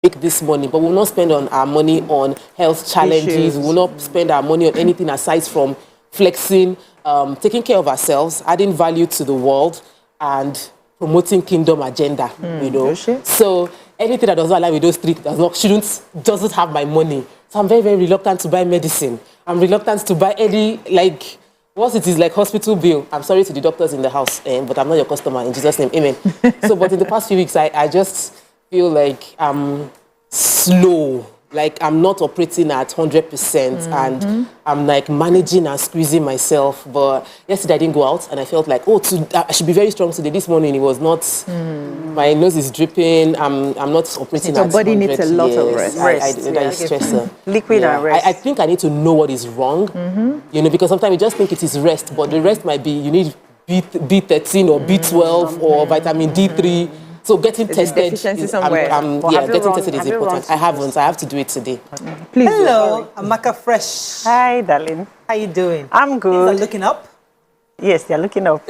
make this money, but we'll not spend on our money on health challenges. We will not spend our money on anything aside from flexing, taking care of ourselves, adding value to the world, and promoting kingdom agenda. You know, so anything that does not align with those three doesn't have my money. So I'm very, very reluctant to buy medicine. I'm reluctant to buy any, like, once it is like hospital bill. I'm sorry to the doctors in the house, but I'm not your customer, in Jesus' name, amen. So, but in the past few weeks, I just feel like I'm slow, like I'm not operating at 100%, and I'm like managing and squeezing myself. But yesterday I didn't go out, and I felt like, I should be very strong today. This morning it was not. My nose is dripping. I'm not operating at 100%. Your body needs a lot of rest. That is stressor. Liquid and rest. I think I need to know what is wrong. You know, because sometimes you just think it is rest, but the rest might be you need B13 or B12 or vitamin D3. So getting tested, getting tested is important. I haven't. I have to do it today. Please. Hello, Amaka Fresh. Hi, darling. How you doing? I'm good. Things are looking up? Yes, they're looking up.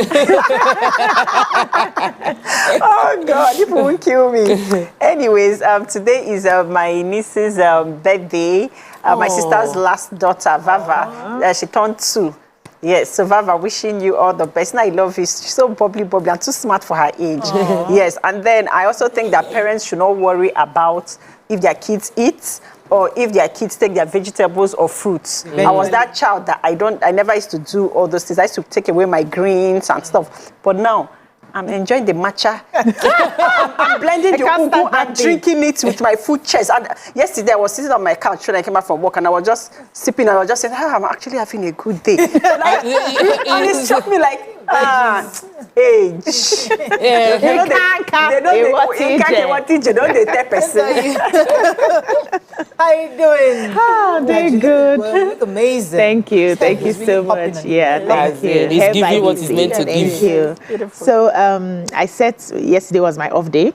Oh God, you won't kill me. Anyways, today is my niece's birthday. My sister's last daughter, Vava. She turned 2. Yes, so Vava, wishing you all the best. And I love you. She's so bubbly, and too smart for her age. Yes, and then I also think that parents should not worry about if their kids eat or if their kids take their vegetables or fruits. I was that child that I never used to do all those things. I used to take away my greens and stuff. But now, I'm enjoying the matcha. I'm blending the ugu and drinking it with my food chest. And yesterday, I was sitting on my couch when I came back from work, and I was just sipping, and I was just saying, I'm actually having a good day. And it struck me like, age. You can't How you doing? Doing good. Well, you look amazing. Thank you so much. Yeah, thank you. He's giving what he's meant to give. Thank you. So I said yesterday was my off day.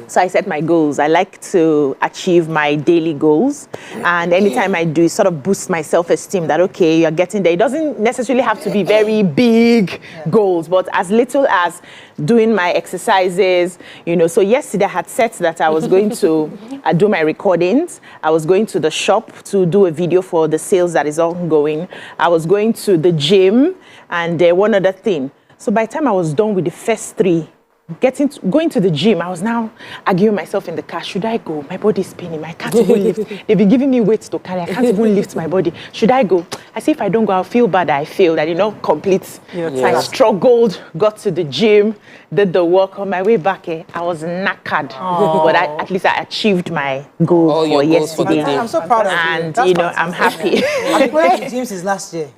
So I set my goals. I like to achieve my daily goals. And anytime I do, it sort of boosts my self-esteem that, okay, you're getting there. It doesn't necessarily have to be very big goals, but as little as doing my exercises, you know. So yesterday I had set that I was going to do my recordings. I was going to the shop to do a video for the sales that is ongoing. I was going to the gym and one other thing. So by the time I was done with the first 3, going to the gym, I was now arguing myself in the car. Should I go? My body's spinning. I can't even lift. They've been giving me weights to carry. I can't even lift my body. Should I go? I say if I don't go, I'll feel bad. I feel that, complete. I struggled, got to the gym, did the work. On my way back, I was knackered. But at least I achieved my goal for yesterday. I'm so proud of you. And, I'm happy. I've been going to the gym since last year.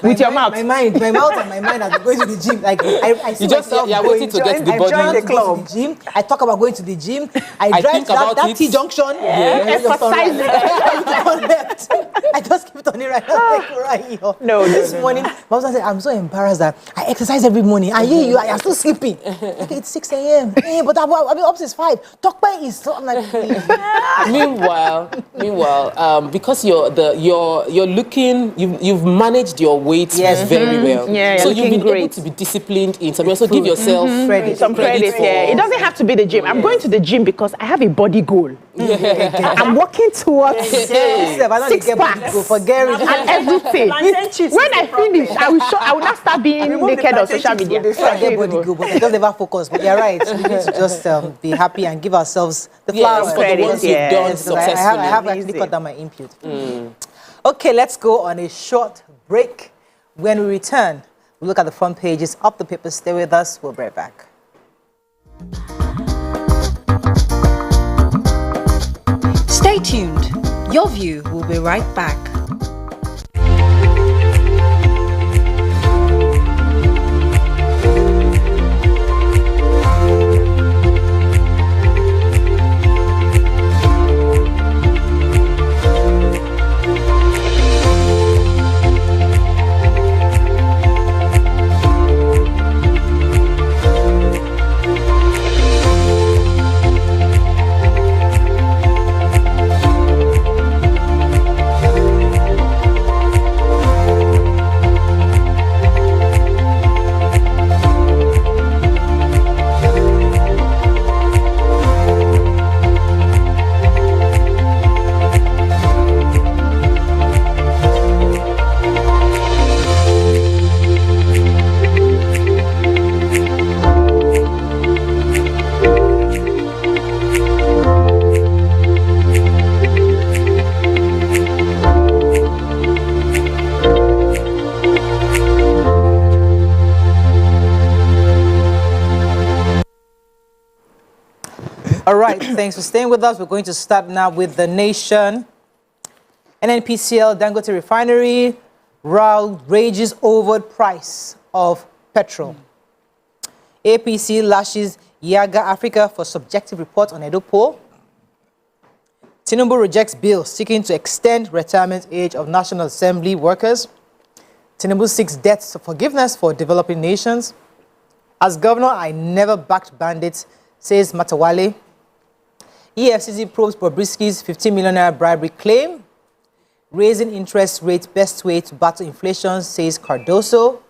With your mouth? My mouth and my mind have been going to the gym. Like, I see myself waiting to get to the body. I joined the gym. I talk about going to the gym. I drive to that T-junction. Exercising. I just keep on it right now. No, this morning, my husband said, I'm so embarrassed that I exercise every morning. And you are still sleeping. Okay, it's 6 a.m. But I've been up since 5. Talk by is so. I'm like, meanwhile, because you're looking, you've managed your weight very well. So you've been able to be disciplined in something. So give yourself some credit. It doesn't have to be the gym. I'm going to the gym because I have a body goal. I'm working towards 6 packs and everything. When I finish, I will not start being naked on social media. I get body goal, but I just never focus. But you're right. We need to just be happy and give ourselves the flowers for the ones you've done successfully. I have actually cut down my input. Okay, let's go on a short break. When we return, we'll look at the front pages of the paper. Stay with us. We'll be right back. Stay tuned. Your View will be right back. All right, thanks for staying with us. We're going to start now with The Nation. NNPCL Dangote Refinery rages over price of petrol. APC lashes Yaga Africa for subjective report on Edo poll. Tinubu rejects bill seeking to extend retirement age of National Assembly workers. Tinubu seeks debt forgiveness for developing nations. As governor, I never backed bandits, says Matawale. EFCC probes Bobrisky's 15 million naira bribery claim. Raising interest rates best way to battle inflation, says Cardoso.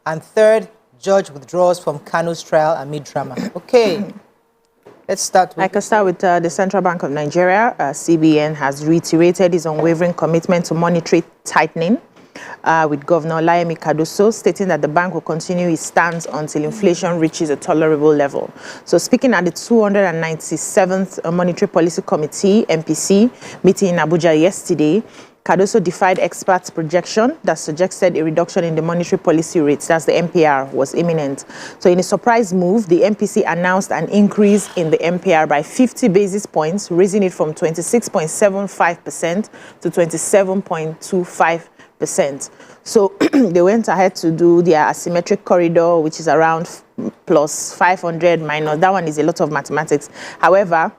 And third, judge withdraws from Kanu's trial amid drama. Okay, let's start with... I can start with the Central Bank of Nigeria. CBN has reiterated its unwavering commitment to monetary tightening with Governor Olayemi Cardoso, stating that the bank will continue its stance until inflation reaches a tolerable level. So speaking at the 297th Monetary Policy Committee, MPC, meeting in Abuja yesterday, Cardoso defied experts' projection that suggested a reduction in the monetary policy rates, that's the MPR, was imminent. So in a surprise move, the MPC announced an increase in the MPR by 50 basis points, raising it from 26.75% to 27.25%. So they went ahead to do their asymmetric corridor, which is around plus 500 minus. That one is a lot of mathematics. However,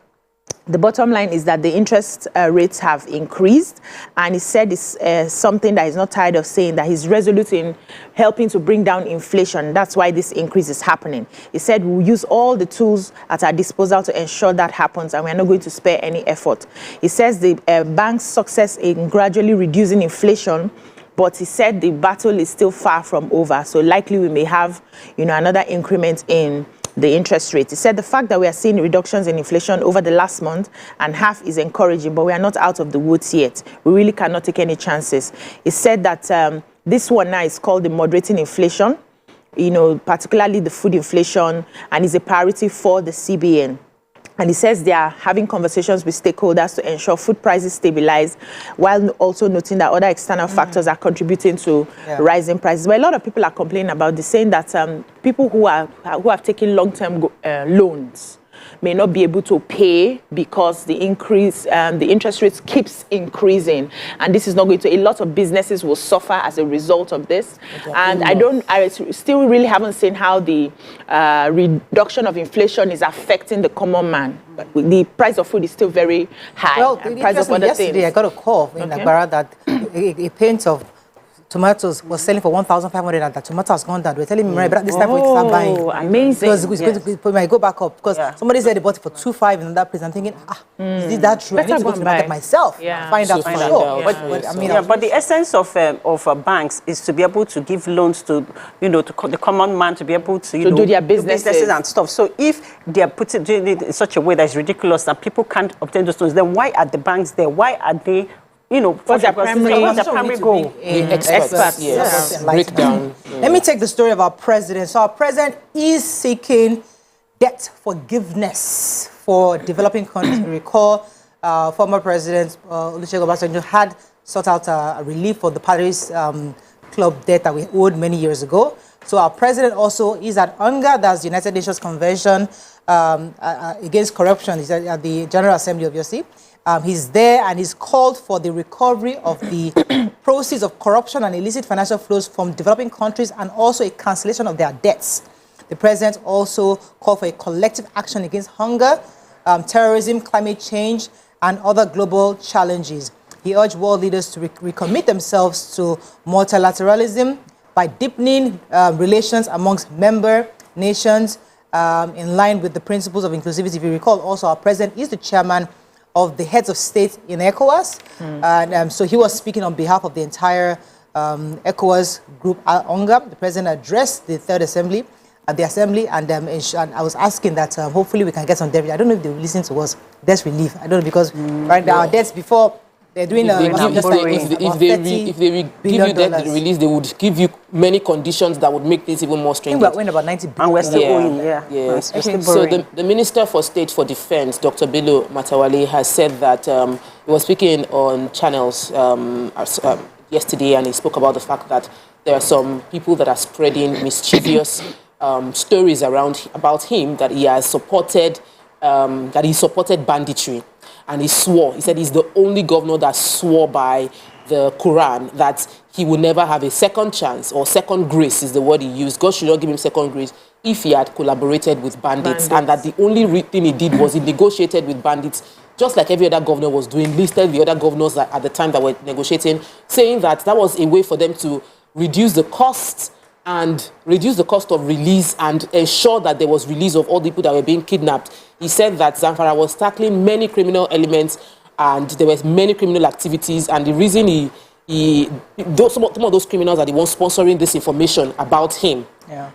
the bottom line is that the interest rates have increased, and he said it's something that he's not tired of saying, that he's resolute in helping to bring down inflation. That's why this increase is happening. He said we'll use all the tools at our disposal to ensure that happens, and we're not going to spare any effort. He says the bank's success in gradually reducing inflation, but he said the battle is still far from over. So likely we may have, another increment in the interest rate. He said the fact that we are seeing reductions in inflation over the last month and half is encouraging, but we are not out of the woods yet. We really cannot take any chances. He said that this one now is called the moderating inflation, particularly the food inflation, and is a priority for the CBN. And he says they are having conversations with stakeholders to ensure food prices stabilize, while also noting that other external factors are contributing to rising prices. But a lot of people are complaining about this, saying that people who have taken long-term loans may not be able to pay because the interest rates keeps increasing, and this is not going to. A lot of businesses will suffer as a result of this. And I still really haven't seen how the reduction of inflation is affecting the common man. But the price of food is still very high. Well, and price of other yesterday things. I got a call in Agbara that a pint of tomatoes was selling for 1,500, and the tomato has gone down. They were telling me, right, but this time we start buying. Oh, amazing. Because it's going to might go back up. Because somebody said they bought it for 2,500 in that place. I'm thinking, is that true? Better I need to go to the market myself. Find out for sure. But the essence of banks is to be able to give loans to, to the common man, to be able to, do their businesses and stuff. So if they are doing it in such a way that is ridiculous that people can't obtain those loans, then why are the banks there? Why are they? What's their primary goal? Experts, yes. Breakdown. Let me take the story of our president. So our president is seeking debt forgiveness for developing countries. Recall, former President Olusegun Obasanjo had sought out a relief for the Paris Club debt that we owed many years ago. So our president also is at UNGA, that's the United Nations Convention against Corruption. He's at the General Assembly, obviously. He's there, and he's called for the recovery of the proceeds of corruption and illicit financial flows from developing countries, and also a cancellation of their debts. The president also called for a collective action against hunger, terrorism, climate change, and other global challenges. He urged world leaders to recommit themselves to multilateralism by deepening relations amongst member nations in line with the principles of inclusivity. If you recall, also our president is the chairman of the heads of state in ECOWAS. And so he was speaking on behalf of the entire ECOWAS group at UNGA. The president addressed the third assembly at the assembly, and I was asking that hopefully we can get some debt. I don't know if they will listen to us. Debt relief. I don't know, because right now our debts before they're doing if they give you debt release, they would give you many conditions that would make things even more stringent. We're about 90 billion. And we're still owing, Yes. So the Minister for State for Defense, Dr. Bello Matawale, has said that he was speaking on channels yesterday, and he spoke about the fact that there are some people that are spreading mischievous stories about him, that he has supported that he supported banditry. And he swore, he said he's the only governor that swore by the Quran that he would never have a second chance, or second grace is the word he used. God should not give him second grace if he had collaborated with bandits. And that the only thing he did was he negotiated with bandits, just like every other governor was doing, listed the other governors at the time that were negotiating, saying that that was a way for them to reduce the costs of release and ensure that there was release of all the people that were being kidnapped. He said that Zamfara was tackling many criminal elements and there was many criminal activities, and the reason some of those criminals are the ones sponsoring this information about him,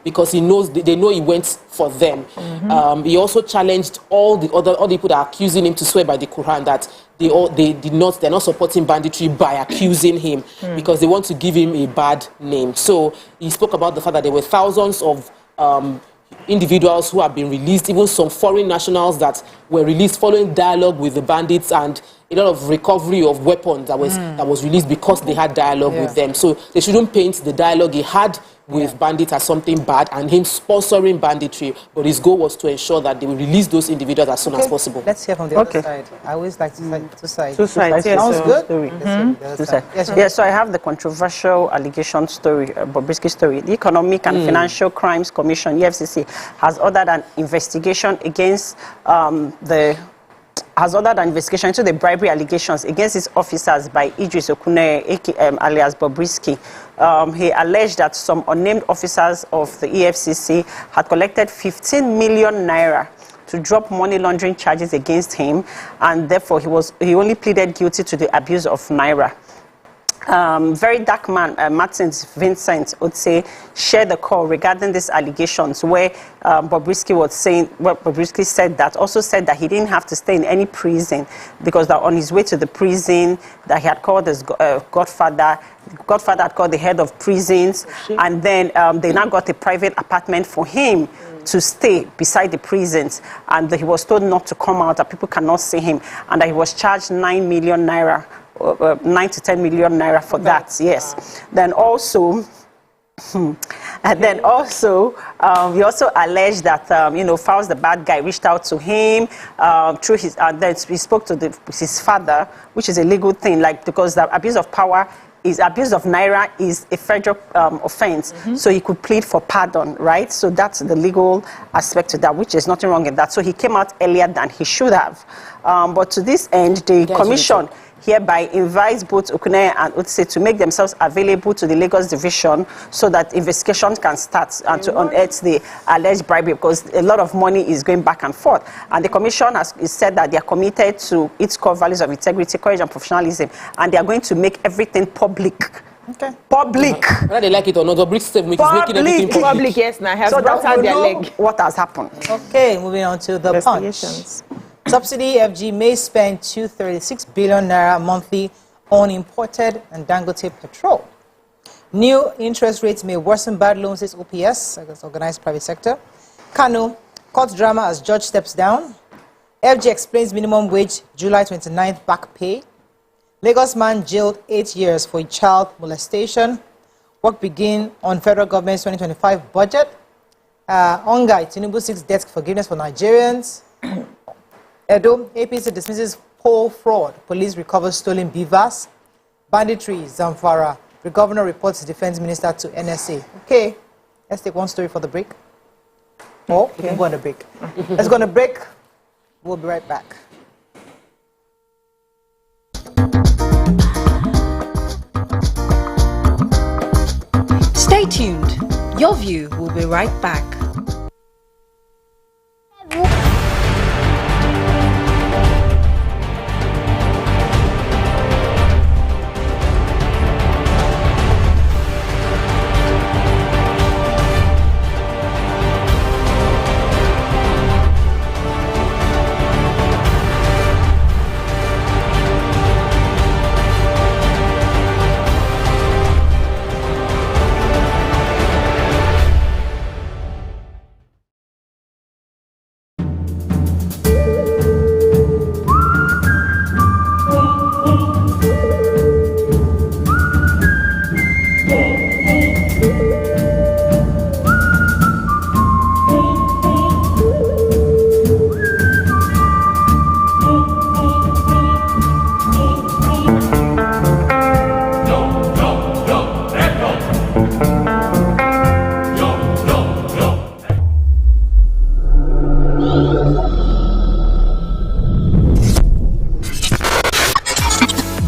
because they know he went for them. He also challenged all the people that are accusing him to swear by the Quran that they're not supporting banditry by accusing him, because they want to give him a bad name. So he spoke about the fact that there were thousands of individuals who have been released, even some foreign nationals that were released following dialogue with the bandits, and a lot of recovery of weapons that was released because they had dialogue with them. So they shouldn't paint the dialogue he had with bandits as something bad and him sponsoring banditry, but his goal was to ensure that they will release those individuals as soon as possible. Let's hear from the other side. I always like to say two sides. Two sides, yes. Sounds good. So I have the controversial allegation story, Bobrisky story. The Economic and Financial Crimes Commission, EFCC, has ordered an investigation against investigation into the bribery allegations against his officers by Idris Okune, alias Bobrisky. He alleged that some unnamed officers of the EFCC had collected 15 million naira to drop money laundering charges against him, and therefore he only pleaded guilty to the abuse of naira. Very dark man, Martins Vincent Otse, shared the call regarding these allegations where Bobrisky said that he didn't have to stay in any prison because that on his way to the prison that he had called his godfather had called the head of prisons, and then they now got a private apartment for him to stay beside the prisons, and he was told not to come out, that people cannot see him, and that he was charged 9 million naira. 9 to 10 million naira for that, yes. Then also, he also alleged that Fowles the bad guy reached out to him through his, then he spoke to his father, which is a legal thing, because the abuse of naira is a federal offense, so he could plead for pardon, right? So that's the legal aspect to that, which is nothing wrong in that. So he came out earlier than he should have, but to this end, the commission hereby invites both Okune and Otse to make themselves available to the Lagos division so that investigations can start and to unearth the alleged bribery, because a lot of money is going back and forth. And the commission has said that they are committed to its core values of integrity, courage, and professionalism, and they are going to make everything public. Okay. Public. Whether they like it or not, the BRICS is making everything public. Yes, now have so brought out their leg. What has happened? Okay, moving on to the punch. Subsidy FG may spend 236 billion naira monthly on imported and Dangote petrol. New interest rates may worsen bad loans, says OPS, against organized private sector. Kano, court drama as judge steps down. FG explains minimum wage, July 29th back pay. Lagos man jailed 8 years for child molestation. Work begin on federal government's 2025 budget. Ongai, Tinubu seeks debt forgiveness for Nigerians. Edo, APC dismisses poll fraud. Police recovers stolen beavers. Banditry, Zamfara. The governor reports defense minister to NSA. Okay, let's take one story for the break. We can go on a break. Let's go on a break. We'll be right back. Stay tuned. Your View will be right back.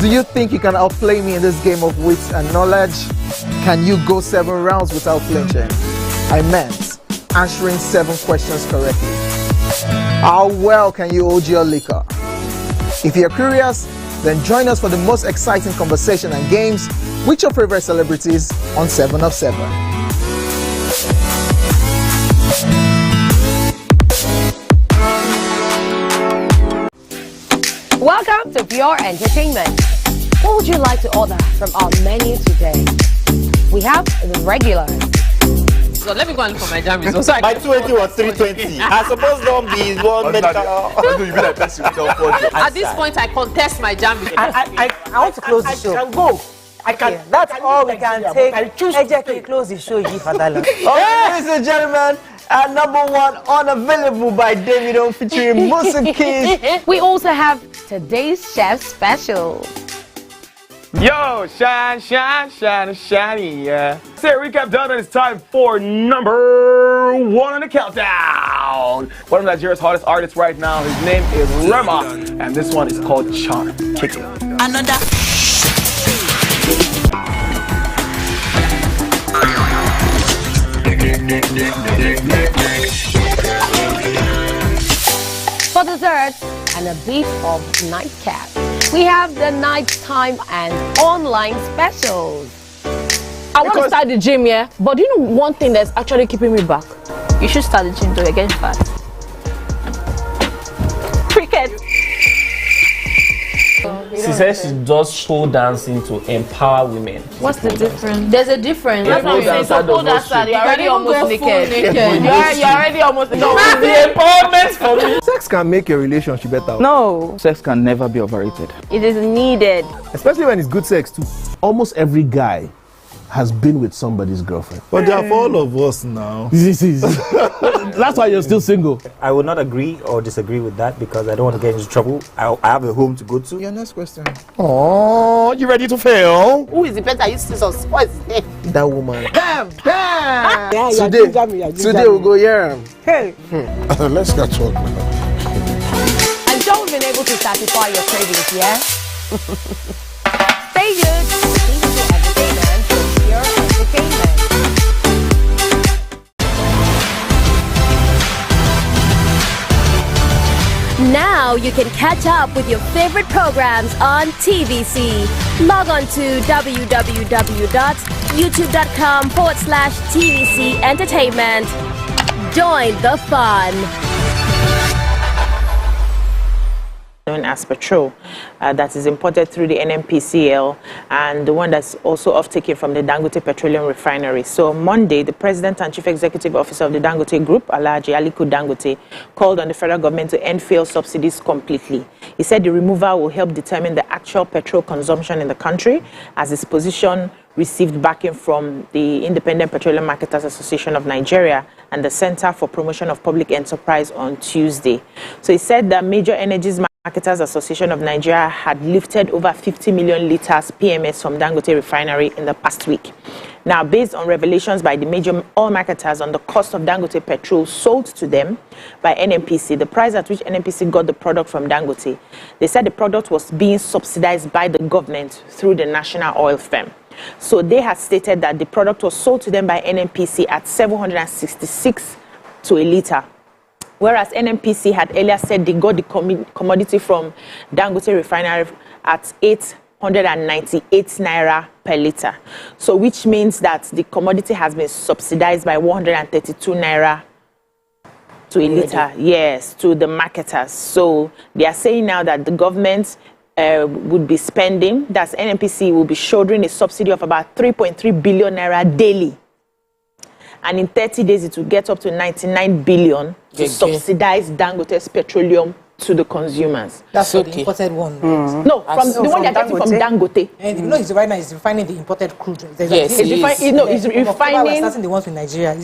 Do you think you can outplay me in this game of wits and knowledge? Can you go 7 rounds without flinching? I meant answering 7 questions correctly. How well can you hold your liquor? If you're curious, then join us for the most exciting conversation and games with your favorite celebrities on 7 of 7. Welcome to Pure Entertainment. What would you like to order from our menu today? We have the regular. So let me go and look for my jam results. My 20 was 320. I suppose don't be one medical. At this point, I contest my jam results. I want to close the show. I can go. I can. Okay, that's all we can take. I choose to Ejeki, close the show. Give Fadala. Ladies and gentlemen, number 1 unavailable by Davido featuring Musa Keys. We also have today's chef special. Yo, shine, shine, shine, shiny, yeah. Say recap done, and it's time for number 1 on the countdown. One of Nigeria's hottest artists right now, his name is Rema, and this one is called Charm. Kick it. Another. For dessert and a bit of nightcap, we have the nighttime and online specials. I want to start the gym, yeah? But do you know one thing that's actually keeping me back? You should start the gym though, you're getting fat. Cricket. She says she does pole dancing to empower women. What's the difference? There's a difference. That's what I'm saying. So pole dancer, you're already almost naked. You're already almost naked. It's the empowerment for me. Sex can make your relationship better. No, Sex can never be overrated. it is needed. Especially when it's good sex too. Almost every guy has been with somebody's girlfriend. But they are for all of us now. That's why you're still single. I would not agree or disagree with that because I don't want to get into trouble. I have a home to go to. Your next question. Oh, you ready to fail? Who is the better? You scissors. What is his name? That woman. Damn. Today we'll go here. Hey. Let's get talk now. I'm sure we've been able to satisfy your cravings, yeah? Stay tuned to TVC Entertainment for Pure Entertainment. Now you can catch up with your favorite programs on TVC. Log on to www.youtube.com/TVC Entertainment. Join the fun. Known as petrol that is imported through the NNPCL and the one that's also off-taken from the Dangote Petroleum Refinery. So on Monday, the President and Chief Executive Officer of the Dangote Group, Alhaji Aliko Dangote, called on the federal government to end fuel subsidies completely. He said the removal will help determine the actual petrol consumption in the country, as his position received backing from the Independent Petroleum Marketers Association of Nigeria and the Center for Promotion of Public Enterprise on Tuesday. So he said that Major Energies Marketers Association of Nigeria had lifted over 50 million litres PMS from Dangote Refinery in the past week. Now, based on revelations by the major oil marketers on the cost of Dangote petrol sold to them by NNPC, the price at which NNPC got the product from Dangote, they said the product was being subsidized by the government through the national oil firm. So they had stated that the product was sold to them by NNPC at 766 to a litre. Whereas NNPC had earlier said they got the commodity from Dangote Refinery at 898 naira per litre. So which means that the commodity has been subsidized by 132 naira to a litre, yes, to the marketers. So they are saying now that the government would be spending, that's NNPC will be shouldering a subsidy of about 3.3 billion naira daily. And in 30 days, it will get up to 99 billion to subsidize Dangote's petroleum to the consumers. That's for the imported one. Right? No, from the one they're getting from Dangote. And you know, right now he's refining the imported crude. Yes, he's refining. Starting the ones in Nigeria.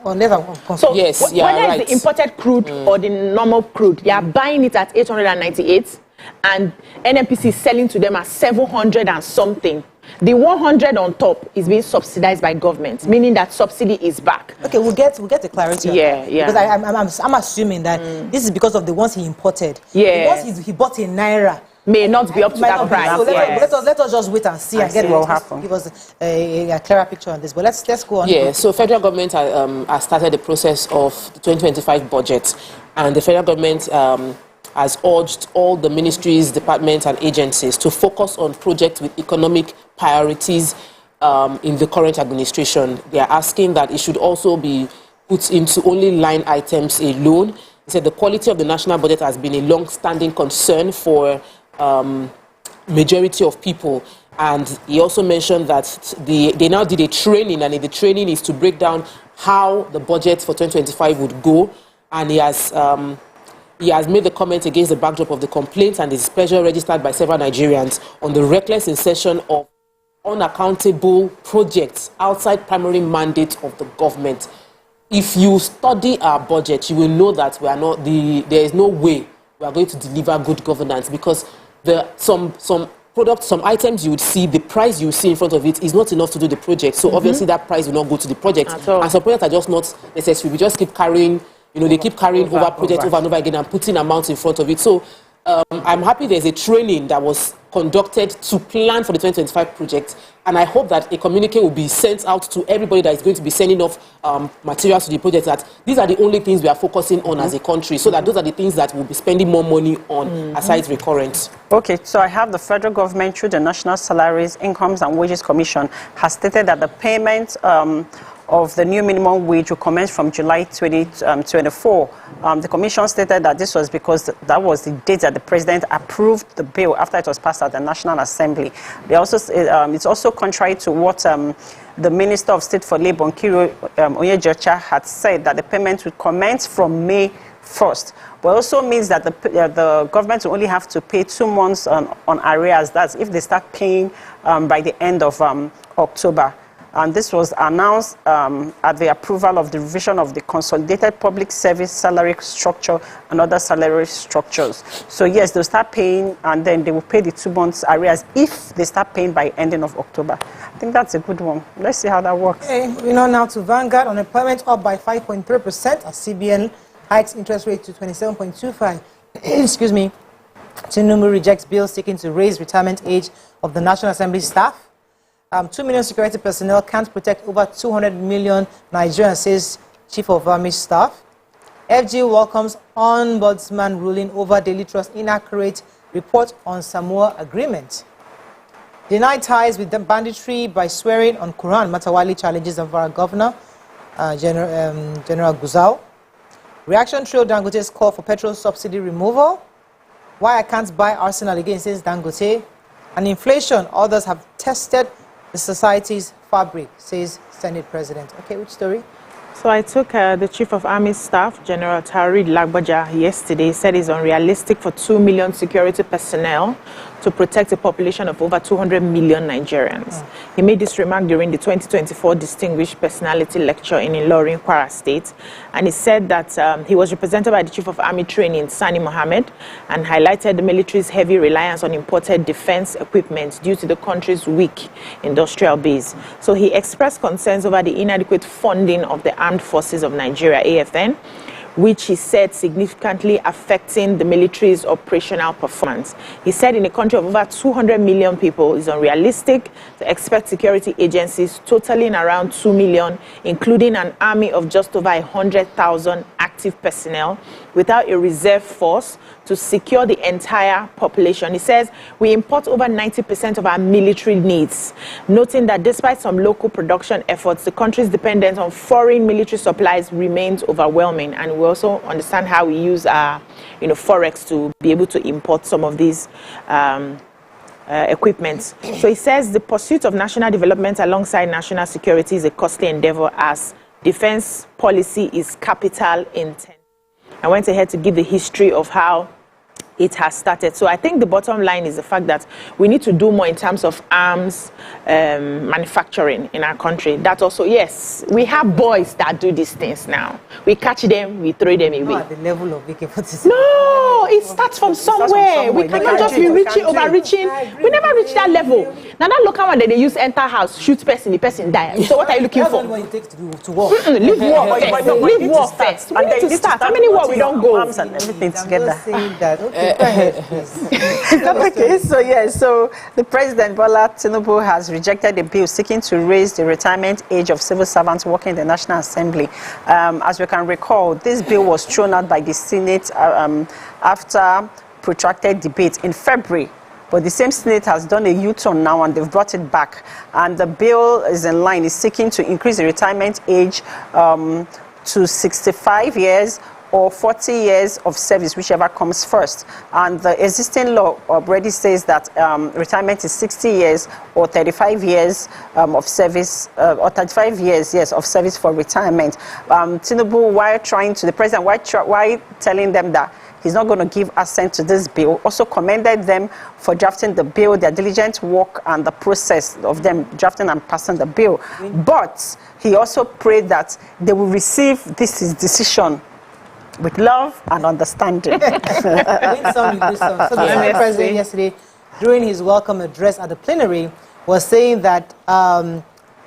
Unless I'm so yes, whether it's the imported crude or the normal crude, they are buying it at 898, and NNPC is selling to them at 700 and something. The 100 on top is being subsidized by government, meaning that subsidy is back. Okay, we'll get the clarity. Yeah, yeah. Because I'm assuming that this is because of the ones he imported. Yeah. The ones he bought in naira. may not be up to that price. So let us just wait and see and get what happen. Give us a clearer picture on this. But let's go on. Yeah, so federal government has started the process of the 2025 budget, and the federal government has urged all the ministries, departments, and agencies to focus on projects with economic priorities in the current administration. They are asking that it should also be put into only line items alone. He said the quality of the national budget has been a long-standing concern for majority of people. And he also mentioned that they now did a training, and the training is to break down how the budget for 2025 would go. And he has made the comment against the backdrop of the complaints and displeasure registered by several Nigerians on the reckless insertion of unaccountable projects outside primary mandate of the government. If you study our budget, you will know that there is no way we are going to deliver good governance, because some products, some items you would see, the price you see in front of it is not enough to do the project. So obviously that price will not go to the project. And some projects are just not necessary. We just keep carrying, they keep carrying over projects over and over again and putting amounts in front of it. So I'm happy there's a training that was conducted to plan for the 2025 project, and I hope that a communique will be sent out to everybody that is going to be sending off materials to the project, that these are the only things we are focusing on as a country, so that those are the things that we'll be spending more money on aside recurrent. Okay, so I have the federal government through the National Salaries, Incomes and Wages Commission has stated that the payment of the new minimum wage will commence from July 2024. The commission stated that this was because that was the date that the president approved the bill after it was passed at the National Assembly. They also it's also contrary to what the Minister of State for Labour, Nkiru Onyejecha, had said, that the payment would commence from May 1st. But it also means that the government will only have to pay 2 months on arrears. That's if they start paying by the end of October. And this was announced at the approval of the revision of the Consolidated Public Service Salary Structure and other salary structures. So yes, they'll start paying, and then they will pay the 2 months arrears if they start paying by ending of October. I think that's a good one. Let's see how that works. Now to Vanguard. Unemployment up by 5.3% as CBN hikes interest rate to 27.25. Excuse me. Tinubu rejects bill seeking to raise retirement age of the National Assembly staff. 2 million security personnel can't protect over 200 million Nigerians, says Chief of Army Staff. FG welcomes Ombudsman ruling over Daily Trust inaccurate report on Samoa agreement. Deny ties with the banditry by swearing on Quran. Matawali challenges of our governor, General Guzau. Reaction trail Dangote's call for petrol subsidy removal. Why I can't buy Arsenal again, says Dangote. And inflation, others have tested the society's fabric, says Senate President. Okay, which story? So I took the Chief of Army Staff, General Tarid Lagbaja, yesterday. He said it's unrealistic for 2 million security personnel to protect a population of over 200 million Nigerians. He made this remark during the 2024 Distinguished Personality Lecture in Ilorin, Kwara State. And he said that he was represented by the Chief of Army Training, Sani Mohammed, and highlighted the military's heavy reliance on imported defense equipment due to the country's weak industrial base. So he expressed concerns over the inadequate funding of the Armed Forces of Nigeria, AFN, which he said significantly affecting the military's operational performance. He said in a country of over 200 million people, it's unrealistic to expect security agencies totaling around 2 million, including an army of just over 100,000 active personnel, without a reserve force to secure the entire population. He says we import over 90% of our military needs, noting that despite some local production efforts, the country's dependence on foreign military supplies remains overwhelming. And we also understand how we use our forex to be able to import some of these equipment. So he says the pursuit of national development alongside national security is a costly endeavor, as defense policy is capital intensive. I went ahead to give the history of how it has started. So I think the bottom line is the fact that we need to do more in terms of arms manufacturing in our country. That also, yes, we have boys that do these things now. We catch them, we throw them away. Not at the level of AK-47. No, No, it starts from somewhere. We cannot just be reaching, overreaching. We never reach that level. Now that local one that they use enter house, shoot person, the person die. So what are you looking for? What it takes to work. Leave war first. Leave war first. We need to start. How many war we don't go? Arms and everything together. That. Okay, go ahead, please. Okay, so the President Bola Tinubu has rejected a bill seeking to raise the retirement age of civil servants working in the National Assembly. As we can recall, this bill was thrown out by the Senate after protracted debate in February. But the same Senate has done a U-turn now and they've brought it back. And the bill is in line, is seeking to increase the retirement age to 65 years or 40 years of service, whichever comes first. And the existing law already says that retirement is 60 years or 35 years of service, or 35 years, yes, of service for retirement. Tinubu, the president, while telling them that he's not going to give assent to this bill, also commended them for drafting the bill, their diligent work and the process of them drafting and passing the bill. But he also prayed that they will receive this decision with love and understanding. So the president yesterday, during his welcome address at the plenary, was saying that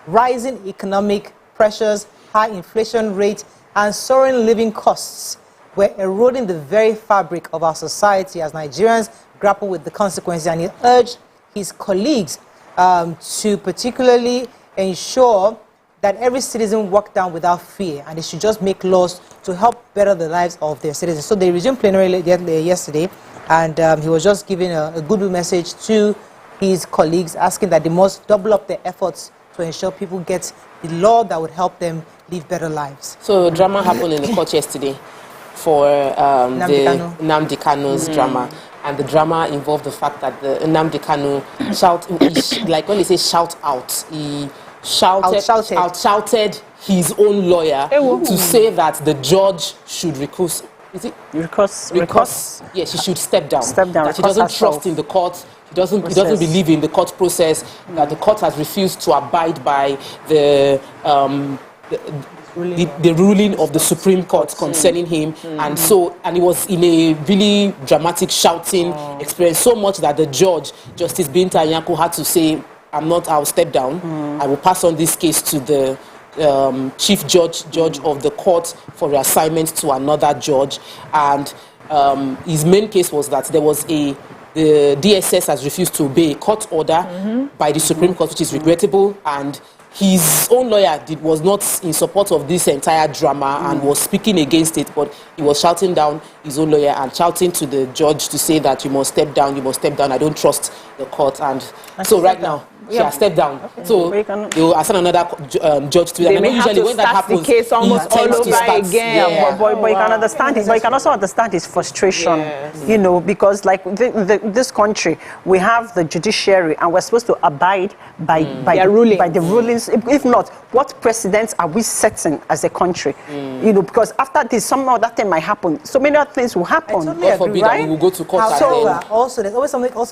rising economic pressures, high inflation rate, and soaring living costs were eroding the very fabric of our society as Nigerians grapple with the consequences. And he urged his colleagues to particularly ensure that every citizen walk down without fear, and they should just make laws to help better the lives of their citizens. So they resumed plenary yesterday, and he was just giving a goodwill message to his colleagues, asking that they must double up their efforts to ensure people get the law that would help them live better lives. So drama happened in the court yesterday for the Nnamdi Kanu's drama. And the drama involved the fact that the Nnamdi Kanu like when they say shout out, he shouted his own lawyer to say that the judge should recuse. Is it? Recuse. Yes, he should step down. That he doesn't trust in the court. He doesn't believe in the court process. That the court has refused to abide by the ruling of the Supreme Court concerning him, and he was in a really dramatic shouting experience, so much that the judge, Justice Binta Nyako, had to say, I'll step down. I will pass on this case to the chief judge of the court for reassignment to another judge. And his main case was that there was the DSS has refused to obey a court order by the Supreme Court, which is regrettable, and his own lawyer was not in support of this entire drama and was speaking against it, but he was shouting down his own lawyer and shouting to the judge to say that you must step down, I don't trust the court. And so right now, she has stepped down. Okay. So they will assign another judge to it. They may usually when that happens, the case almost all over again. Yeah. But you can understand it. But you can also understand his frustration. Yes. You know, because like this country, we have the judiciary, and we're supposed to abide by the rulings. If not, what precedents are we setting as a country? You know, because after this, some other thing might happen. So many other things will happen. I totally agree, right? We will go to court. However, also there's always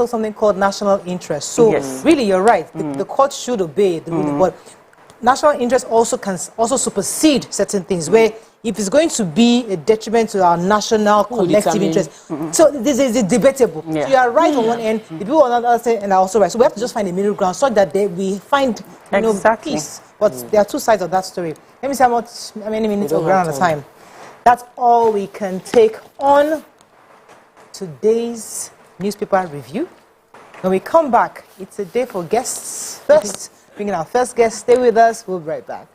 something called national interest. So really, you're right. The court should obey the ruling, but national interest also can supersede certain things. Where if it's going to be a detriment to our national collective interest, so this is debatable. Yeah. So you are right on one end, the people on the other end are also right. So we have to just find a middle ground so that we find peace. But there are two sides of that story. Let me see how many minutes we're running out of time. That's all we can take on today's newspaper review. When we come back, it's a day for guests. First, bringing our first guest. Stay with us. We'll be right back.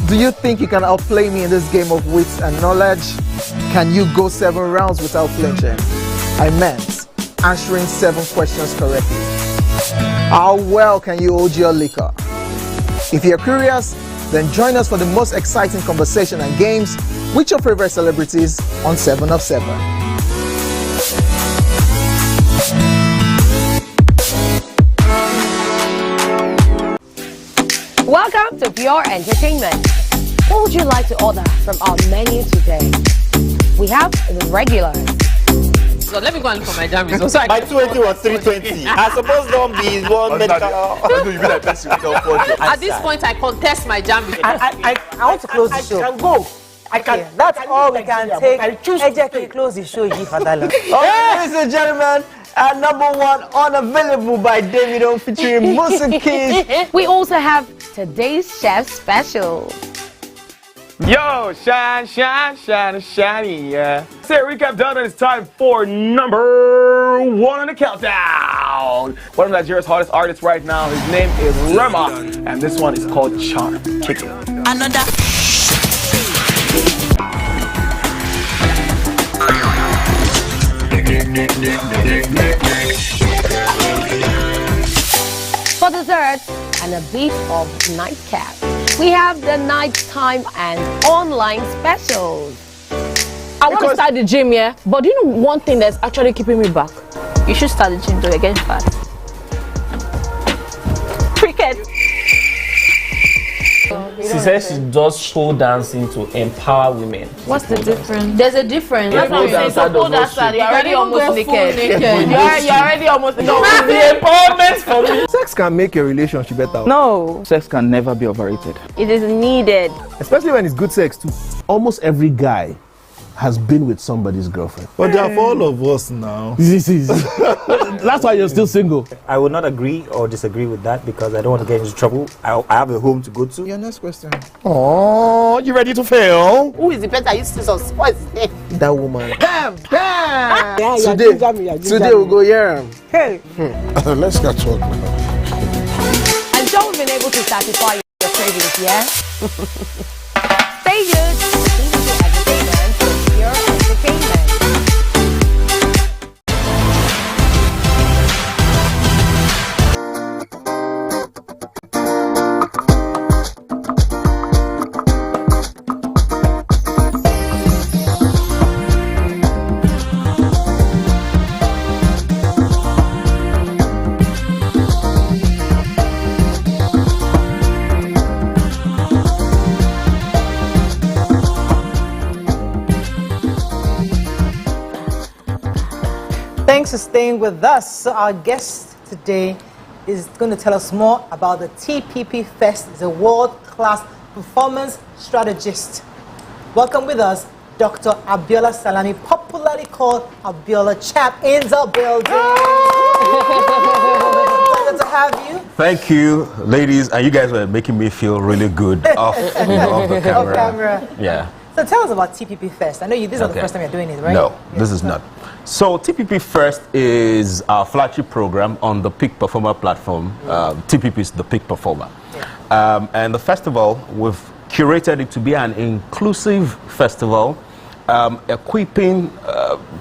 Do you think you can outplay me in this game of wits and knowledge? Can you go 7 rounds without flinching? I meant answering 7 questions correctly. How well can you hold your liquor? If you're curious, then join us for the most exciting conversation and games with your favorite celebrities on 7 of 7. Welcome to Pure Entertainment. What would you like to order from our menu today? We have the regulars. So let me go and look for my jam results. My 280 was 320. I suppose don't be one medical. At this point, I contest my jam results. I want to close the show. I can go. I can. Okay, that's all we can take. I choose Ejeki, close the show. Ladies and gentlemen, number 1 unavailable by Davido featuring Musuki. We also have today's chef special. Yo, shine, shine, shine, shiny, yeah. Say recap done, and it's time for number 1 on the countdown. One of Nigeria's hottest artists right now, his name is Rema, and this one is called Charm. Check it out. Another. For dessert and a bit of nightcap, we have the nighttime and online specials. I want to start the gym, yeah? But do you know one thing that's actually keeping me back? You should start the gym to get getting fat. Cricket. She says she does show dancing to empower women. What's the difference? There's a difference. That's what I'm saying. So pole dancer, you're already almost naked. You're already almost naked. No, it's the empowerment for me. Sex can make your relationship better. No. Sex can never be overrated. It is needed. Especially when it's good sex too. Almost every guy has been with somebody's girlfriend. But they are for all of us now. That's why you're still single. I would not agree or disagree with that because I don't want to get into trouble. I have a home to go to. Your next question. Oh, you ready to fail? Who is the better? You scissors. What is his name? That woman. Damn. Today we'll go here. Hey. Let's get talk now. I'm sure we've been able to satisfy your cravings, yeah? Stay good. Entertainment for Pure Entertainment. Thanks for staying with us. So our guest today is going to tell us more about the TPP Fest. He's a world-class performance strategist. Welcome with us, Dr. Abiola Salami, popularly called Abiola Chap, in the building. Pleasure to have you. Thank you, ladies. And you guys were making me feel really good off the camera. Off camera. Yeah. So tell us about TPP Fest. I know this is not the first time you're doing it, right? No, this is not. So TPP First is our flagship program on the Peak Performer platform. TPP is the Peak Performer. Yeah. And the festival, we've curated it to be an inclusive festival, equipping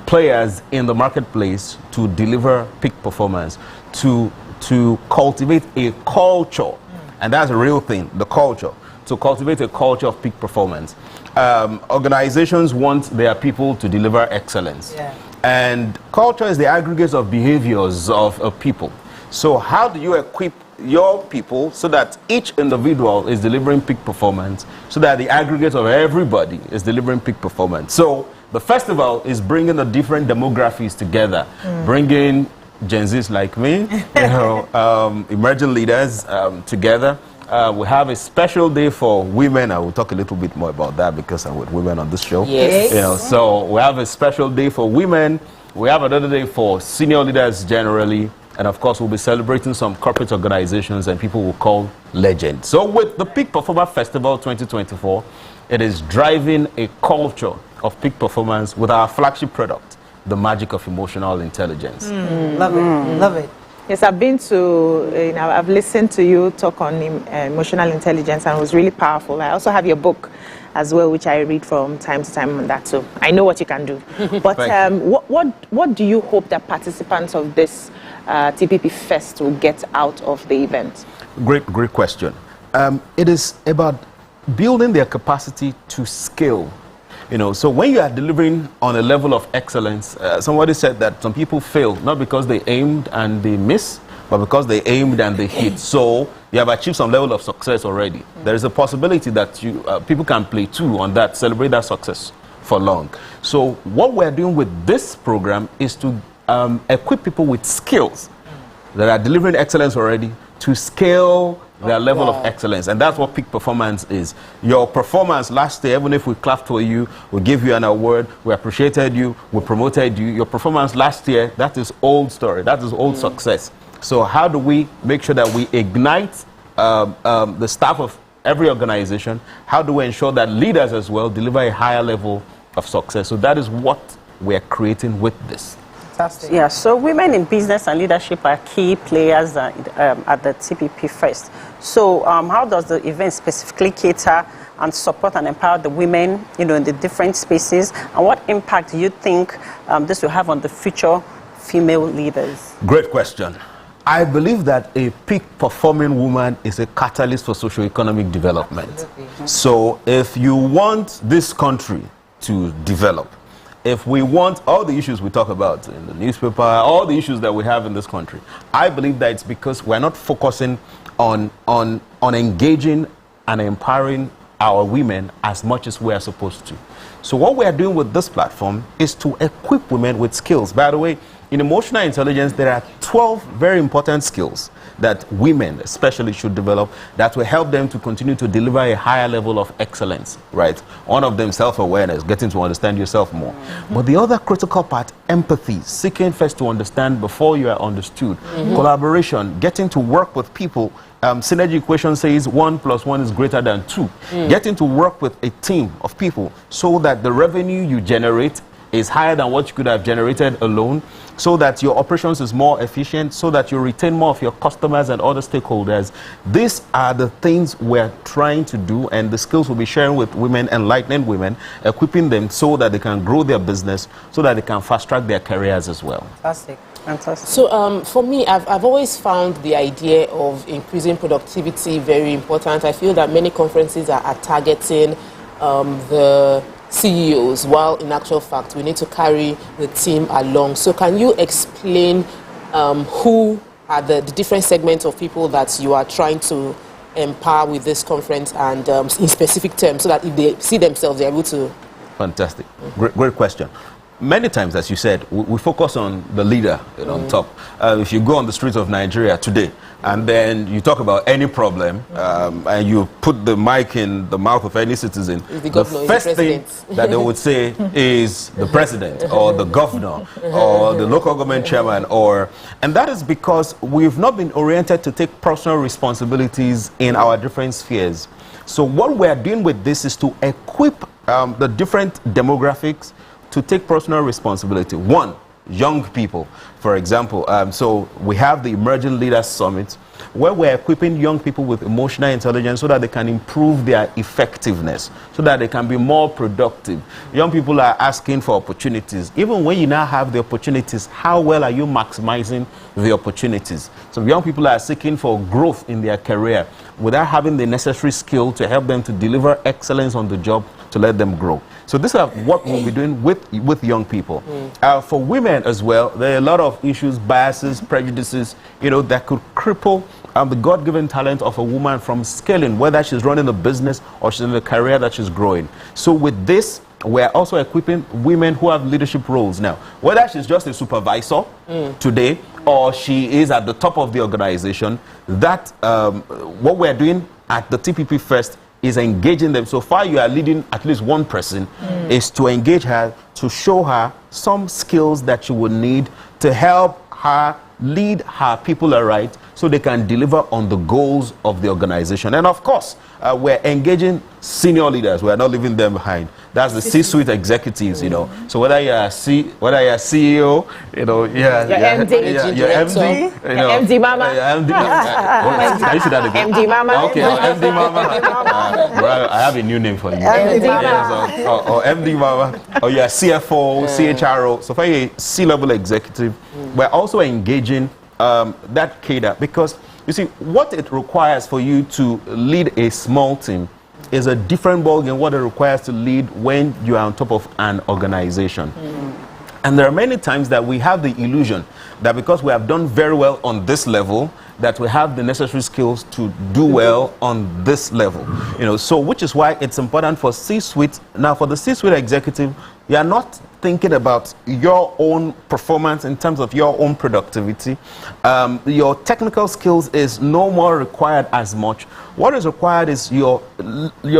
players in the marketplace to deliver peak performance, to cultivate a culture. And that's a real thing, the culture. To cultivate a culture of peak performance. Organizations want their people to deliver excellence. Yeah. And culture is the aggregate of behaviors of people. So how do you equip your people so that each individual is delivering peak performance, so that the aggregate of everybody is delivering peak performance? So the festival is bringing the different demographics together, bringing Gen Zs like me, emerging leaders together. We have a special day for women. I will talk a little bit more about that because I'm with women on this show. Yes. So we have a special day for women. We have another day for senior leaders generally. And of course, we'll be celebrating some corporate organizations and people will call legends. So with the Peak Performer Festival 2024, it is driving a culture of peak performance with our flagship product, the magic of emotional intelligence. Love it. Love it. Yes, I've been to, I've listened to you talk on emotional intelligence, and it was really powerful. I also have your book as well, which I read from time to time on that, so I know what you can do. But what do you hope that participants of this TPP Fest will get out of the event? Great question. It is about building their capacity to scale. So when you are delivering on a level of excellence, somebody said that some people fail, not because they aimed and they missed, but because they aimed and they hit. So you have achieved some level of success already. There is a possibility that people can play too on that, celebrate that success for long. So what we're doing with this program is to equip people with skills that are delivering excellence already to scale their level of excellence. And that's what peak performance is. Your performance last year, even if we clapped for you, we gave you an award, we appreciated you, we promoted you, your performance last year, that is old story, that is old success. So how do we make sure that we ignite the staff of every organization? How do we ensure that leaders as well deliver a higher level of success? So that is what we're creating with this. Fantastic. Yeah, so women in business and leadership are key players at the TPP Fest. So how does the event specifically cater and support and empower the women, in the different spaces? And what impact do you think this will have on the future female leaders? Great question. I believe that a peak performing woman is a catalyst for socio-economic development. So if you want this country to develop, if we want all the issues we talk about in the newspaper, all the issues that we have in this country, I believe that it's because we're not focusing on engaging and empowering our women as much as we are supposed to. So what we are doing with this platform is to equip women with skills. By the way, in emotional intelligence, there are 12 very important skills that women especially should develop that will help them to continue to deliver a higher level of excellence, right? One of them, self-awareness, getting to understand yourself more. But the other critical part, empathy, seeking first to understand before you are understood. Collaboration, getting to work with people. Synergy equation says 1 + 1 is greater than 2. Getting to work with a team of people so that the revenue you generate is higher than what you could have generated alone, so that your operations is more efficient, so that you retain more of your customers and other stakeholders. These are the things we're trying to do, and the skills we'll be sharing with women, enlightening women, equipping them so that they can grow their business, so that they can fast-track their careers as well. Fantastic. Fantastic. So for me, I've always found the idea of increasing productivity very important. I feel that many conferences are targeting the CEOs, while in actual fact we need to carry the team along. So can you explain who are the different segments of people that you are trying to empower with this conference, and in specific terms, so that if they see themselves, they're able to... Fantastic. Great question. Many times, as you said, we focus on the leader on top. If you go on the streets of Nigeria today and then you talk about any problem and you put the mic in the mouth of any citizen, the first thing that they would say is the president or the governor or the local government chairman, and that is because we've not been oriented to take personal responsibilities in our different spheres. So what we're doing with this is to equip the different demographics to take personal responsibility. One, young people, for example. So we have the Emerging Leaders Summit, where we're equipping young people with emotional intelligence so that they can improve their effectiveness, so that they can be more productive. Young people are asking for opportunities. Even when you now have the opportunities, how well are you maximizing the opportunities? So young people are seeking for growth in their career without having the necessary skill to help them to deliver excellence on the job, to let them grow. So this is what we'll be doing with young people. For women as well, there are a lot of issues, biases, prejudices, that could cripple the God-given talent of a woman from scaling, whether she's running a business or she's in a career that she's growing. So with this, we're also equipping women who have leadership roles now, whether she's just a supervisor today or she is at the top of the organization. That what we're doing at the TPP Fest is engaging them. So far you are leading at least one person, is to engage her, to show her some skills that she would need to help her lead her people aright, so they can deliver on the goals of the organization. And of course, we're engaging senior leaders. We're not leaving them behind. That's the C-suite executives, you know. So whether you're a CEO, you know, Your MD, your MD, you know, MD mama. MD, can you say that again? MD mama. Okay, MD mama. Well, I have a new name for you. MD mama. Or MD mama. Or you're a CFO, CHRO. So for a C-level executive, we're also engaging that cadre, because you see, what it requires for you to lead a small team is a different ballgame than what it requires to lead when you are on top of an organization. And there are many times that we have the illusion that because we have done very well on this level, that we have the necessary skills to do well on this level. You know, so which is why it's important for C-suite. Now, for the C-suite executive, you are not thinking about your own performance in terms of your own productivity. Your technical skills is no more required as much. What is required is your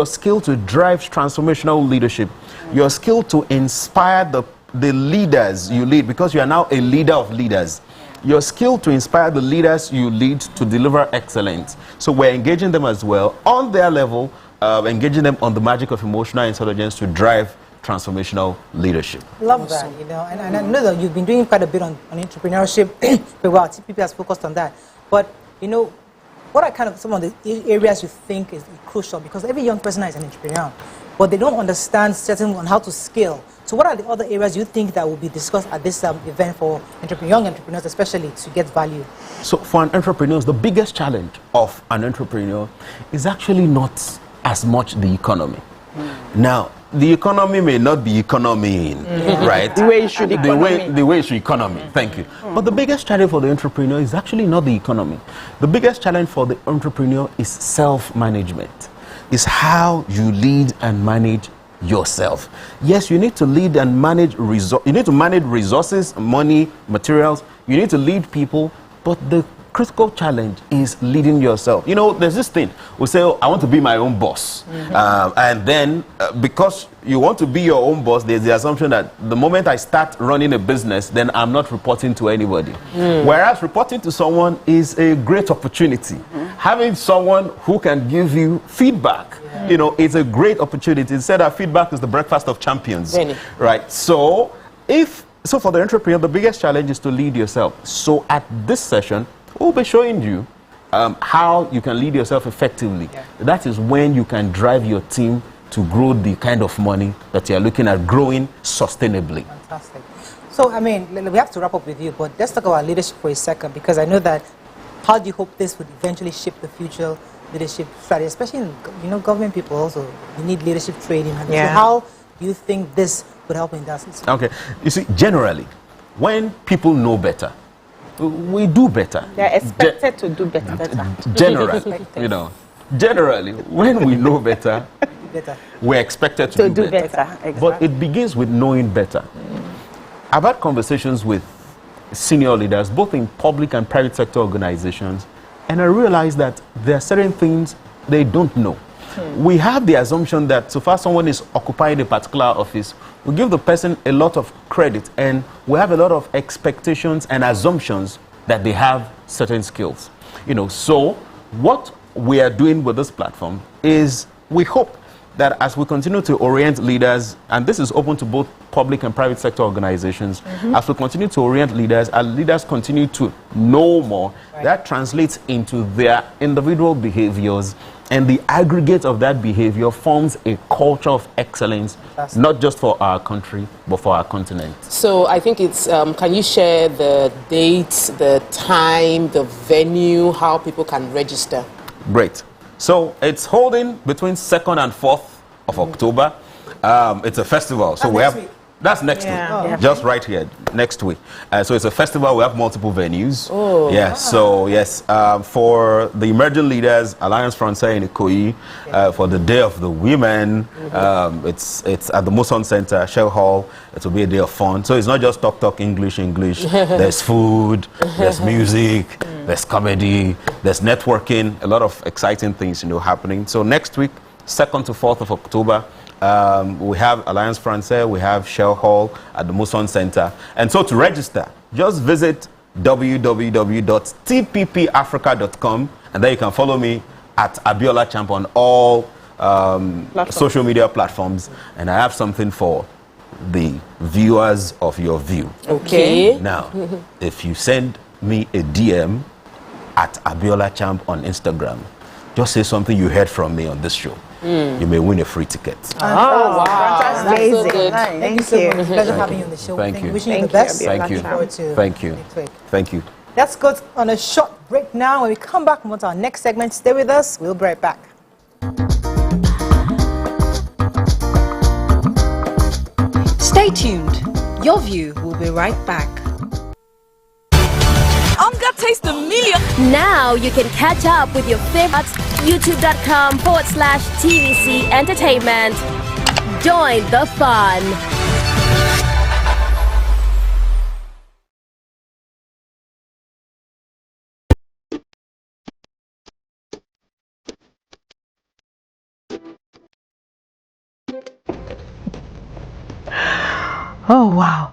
skill to drive transformational leadership, your skill to inspire the leaders you lead, because you are now a leader of leaders. Your skill to inspire the leaders you lead to deliver excellence. So we're engaging them as well on their level, engaging them on the magic of emotional intelligence to drive transformational leadership. Love that, you know, and I know that you've been doing quite a bit on entrepreneurship. But wow, TPP has focused on that. But, you know, what are kind of some of the areas you think is crucial? Because every young person is an entrepreneur, but they don't understand certain on how to scale. So what are the other areas you think that will be discussed at this event for young entrepreneurs, especially to get value? So for an entrepreneur, the biggest challenge of an entrepreneur is actually not as much the economy. Now, the economy may not be economy, right? The way it should economy. The way it should economy, thank you. But the biggest challenge for the entrepreneur is actually not the economy. The biggest challenge for the entrepreneur is self-management. Is how you lead and manage yourself. Yes, you need to lead and manage you need to manage resources, money, materials. You need to lead people, but the critical challenge is leading yourself. You know, there's this thing. We say, oh, I want to be my own boss. And then because you want to be your own boss, there's the assumption that the moment I start running a business, then I'm not reporting to anybody. Whereas reporting to someone is a great opportunity. Having someone who can give you feedback, you know, it's a great opportunity. It said that feedback is the breakfast of champions. Really? Right. So for the entrepreneur, the biggest challenge is to lead yourself. So at this session, we'll be showing you how you can lead yourself effectively. That is when you can drive your team to grow the kind of money that you're looking at growing sustainably. Fantastic. So, I mean, we have to wrap up with you, but let's talk about leadership for a second, because I know that how do you hope this would eventually shape the future leadership strategy, especially in, you know, government people also, you need leadership training. And so how do you think this would help in that system? Okay. You see, generally, when people know better, we do better. They're expected to do better. Generally, you know, generally, when we know better, we're expected to do better. Exactly. But it begins with knowing better. I've had conversations with senior leaders, both in public and private sector organizations, and I realized that there are certain things they don't know. We have the assumption that so far someone is occupying a particular office, we give the person a lot of credit, and we have a lot of expectations and assumptions that they have certain skills. You know, so what we are doing with this platform is we hope that as we continue to orient leaders, and this is open to both public and private sector organizations, as we continue to orient leaders, as leaders continue to know more, that translates into their individual behaviors, and the aggregate of that behavior forms a culture of excellence, not just for our country, but for our continent. So I think it's, can you share the dates, the time, the venue, how people can register? Great. So it's holding between 2nd and 4th of October. It's a festival. So we have, that's next week, just right here, next week. So it's a festival. We have multiple venues. So yes, for the emerging leaders, Alliance Française in Ikoyi, for the Day of the Women, it's at the Muson Center, Shell Hall. It will be a day of fun. So it's not just talk, English. There's food, there's music, there's comedy, there's networking, a lot of exciting things, you know, happening. So next week, 2nd to 4th of October, we have Alliance Française, we have Shell Hall at the Muson Center. And so to register, just visit www.tppafrica.com, and there you can follow me at Abiola Champ on all social media platforms, and I have something for the viewers of your view. Okay. Now, if you send me a DM at Abiola Champ on Instagram, just say something you heard from me on this show. You may win a free ticket. Oh, wow. That's amazing. so good. Thank you so much. It's a pleasure having you on the show. Thank you. Wishing you the best. Thank you. Looking forward to Thank you. next week. Thank you. Let's go on a short break now. When we come back, move on to our next segment. Stay with us. We'll be right back. Stay tuned. Your view will be right back. Taste a million. Now you can catch up with your favorites. YouTube.com/TVC Entertainment. Join the fun. Oh wow,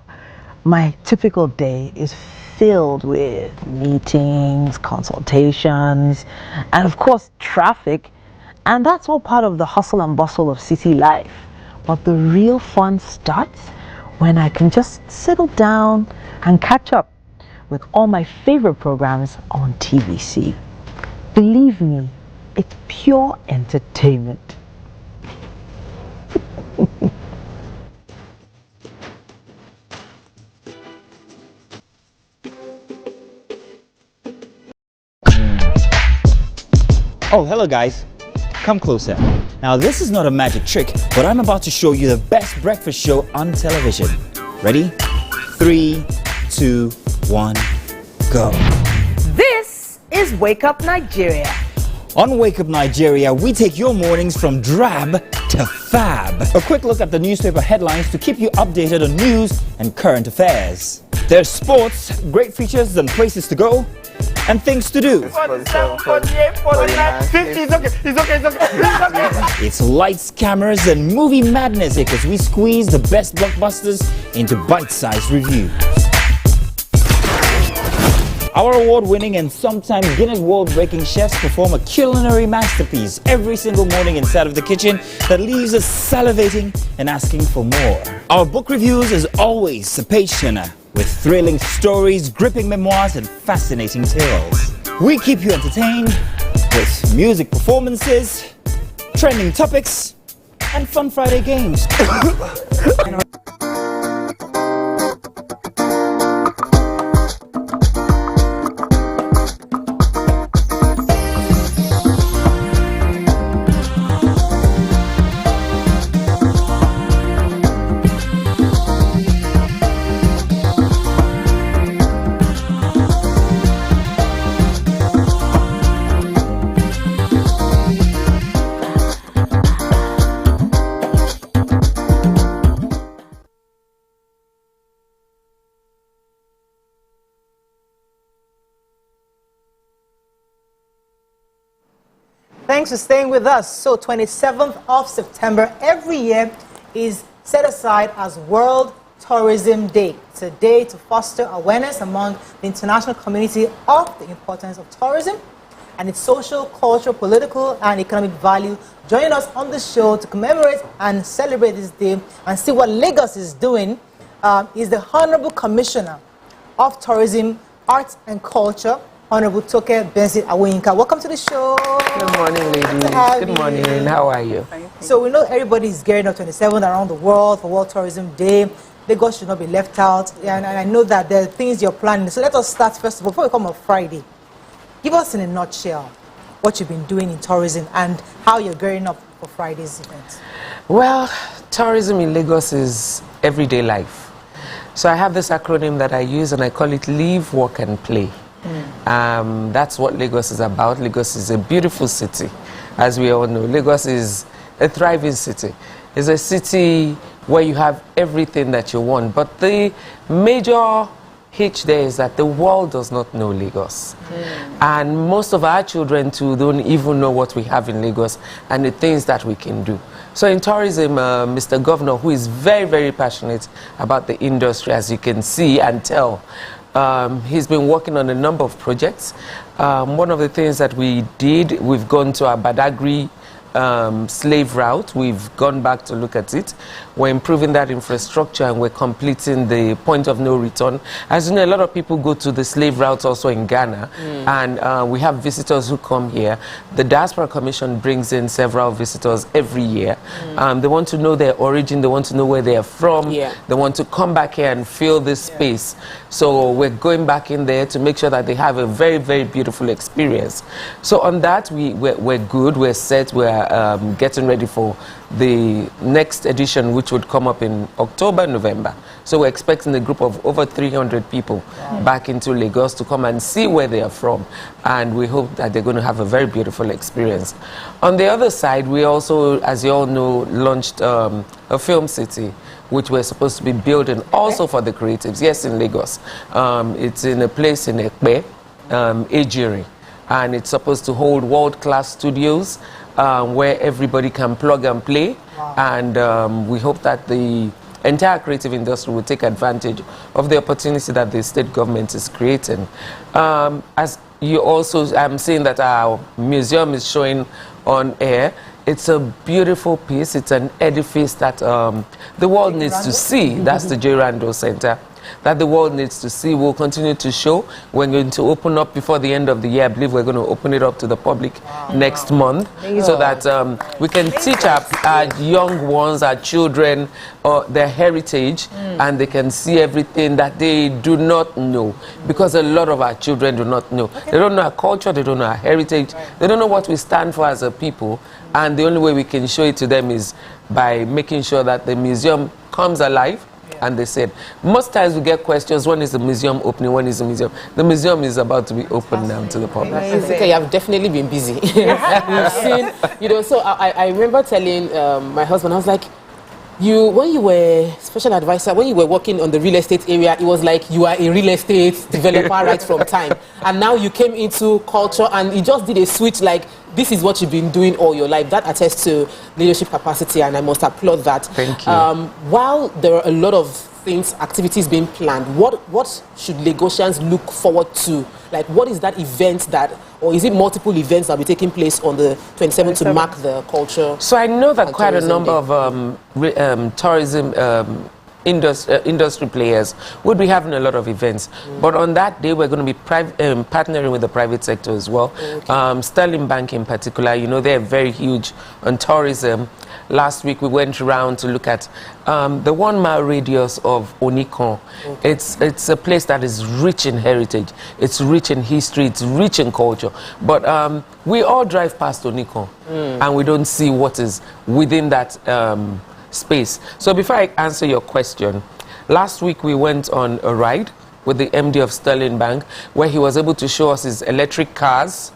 my typical day is filled with meetings, consultations, and of course traffic, and that's all part of the hustle and bustle of city life. But the real fun starts when I can just settle down and catch up with all my favorite programs on TVC. Believe me, it's pure entertainment. Oh, hello guys. Come closer. Now this is not a magic trick, but I'm about to show you the best breakfast show on television. Ready? 3, 2, 1, go. This is Wake Up Nigeria. On Wake Up Nigeria, we take your mornings from drab to fab. A quick look at the newspaper headlines to keep you updated on news and current affairs. There's sports, great features and places to go, and things to do. 47, 48, 49, 50. It's okay. It's lights, cameras, and movie madness because we squeeze the best blockbusters into bite-sized reviews. Our award-winning and sometimes Guinness World-breaking chefs perform a culinary masterpiece every single morning inside of the kitchen that leaves us salivating and asking for more. Our book reviews is always a page-turner, with thrilling stories, gripping memoirs, and fascinating tales. We keep you entertained with music performances, trending topics, and fun Friday games. Thanks for staying with us. So 27th of September every year is set aside as World Tourism Day. It's a day to foster awareness among the international community of the importance of tourism and its social, cultural, political, and economic value. Joining us on the show to commemorate and celebrate this day and see what Lagos is doing is the Honorable Commissioner of Tourism, Arts and Culture, Honorable Toke Bensit Awoyinka. Welcome to the show. Good morning, ladies. Good morning. How are you? So we know everybody is gearing up 27 around the world for World Tourism Day. Lagos should not be left out. And I know that there are things you're planning. So let us start first of all, before we come on Friday. Give us in a nutshell what you've been doing in tourism and how you're gearing up for Friday's event. Well, tourism in Lagos is everyday life. So I have this acronym that I use and I call it Live, Work and Play. That's what Lagos is about. Lagos is a beautiful city, as we all know. Lagos is a thriving city. It's a city where you have everything that you want. But the major hitch there is that the world does not know Lagos. And most of our children too don't even know what we have in Lagos and the things that we can do. So in tourism, Mr. Governor, who is very, very passionate about the industry, as you can see and tell, He's been working on a number of projects. One of the things that we did, we've gone to our Badagry slave route. We've gone back to look at it. We're improving that infrastructure and we're completing the point of no return. As you know, a lot of people go to the slave route also in Ghana, and we have visitors who come here. The Diaspora Commission brings in several visitors every year. They want to know their origin, they want to know where they are from, they want to come back here and feel this space. So we're going back in there to make sure that they have a very, very beautiful experience. So on that, we're good, we're set, we're getting ready for the next edition, which would come up in October, November. So we're expecting a group of over 300 people back into Lagos to come and see where they are from. And we hope that they're going to have a very beautiful experience. On the other side, we also, as you all know, launched a film city, which we're supposed to be building also for the creatives. Yes, in Lagos. It's in a place in Ekpe, Ejiri. And it's supposed to hold world-class studios where everybody can plug and play. And we hope that the entire creative industry will take advantage of the opportunity that the state government is creating. As you also, I'm seeing that our museum is showing on air. It's a beautiful piece. It's an edifice that the world needs to see. That's the J. Randall Center. That the world needs to see. We'll continue to show. We're going to open up before the end of the year. I believe we're going to open it up to the public next month, so that we can teach our young ones, our children, their heritage, and they can see everything that they do not know. Because a lot of our children do not know. They don't know our culture, they don't know our heritage, they don't know what we stand for as a people. And the only way we can show it to them is by making sure that the museum comes alive. And they said, most times we get questions, when is the museum opening, when is the museum? The museum is about to be open now to the public. Okay, you have definitely been busy. We've seen, you know, so I remember telling my husband, I was like, when you were special advisor, when you were working on the real estate area, it was like you are a real estate developer right from time. And now you came into culture and you just did a switch, like, this is what you've been doing all your life. That attests to leadership capacity, and I must applaud that. Thank you. While there are a lot of things, activities being planned, what should Lagosians look forward to? Like, what is that event that, or is it multiple events that will be taking place on the 27th to mark the culture? So I know that quite a number of tourism industry players would be having a lot of events, but on that day we're going to be partnering with the private sector as well. Sterling Bank in particular, you know, they're very huge on tourism. Last week we went around to look at the 1 mile radius of Onikon. It's a place that is rich in heritage, it's rich in history, it's rich in culture, but we all drive past Onikon and we don't see what is within that space. So before I answer your question, last week we went on a ride with the MD of Sterling Bank, where he was able to show us his electric cars.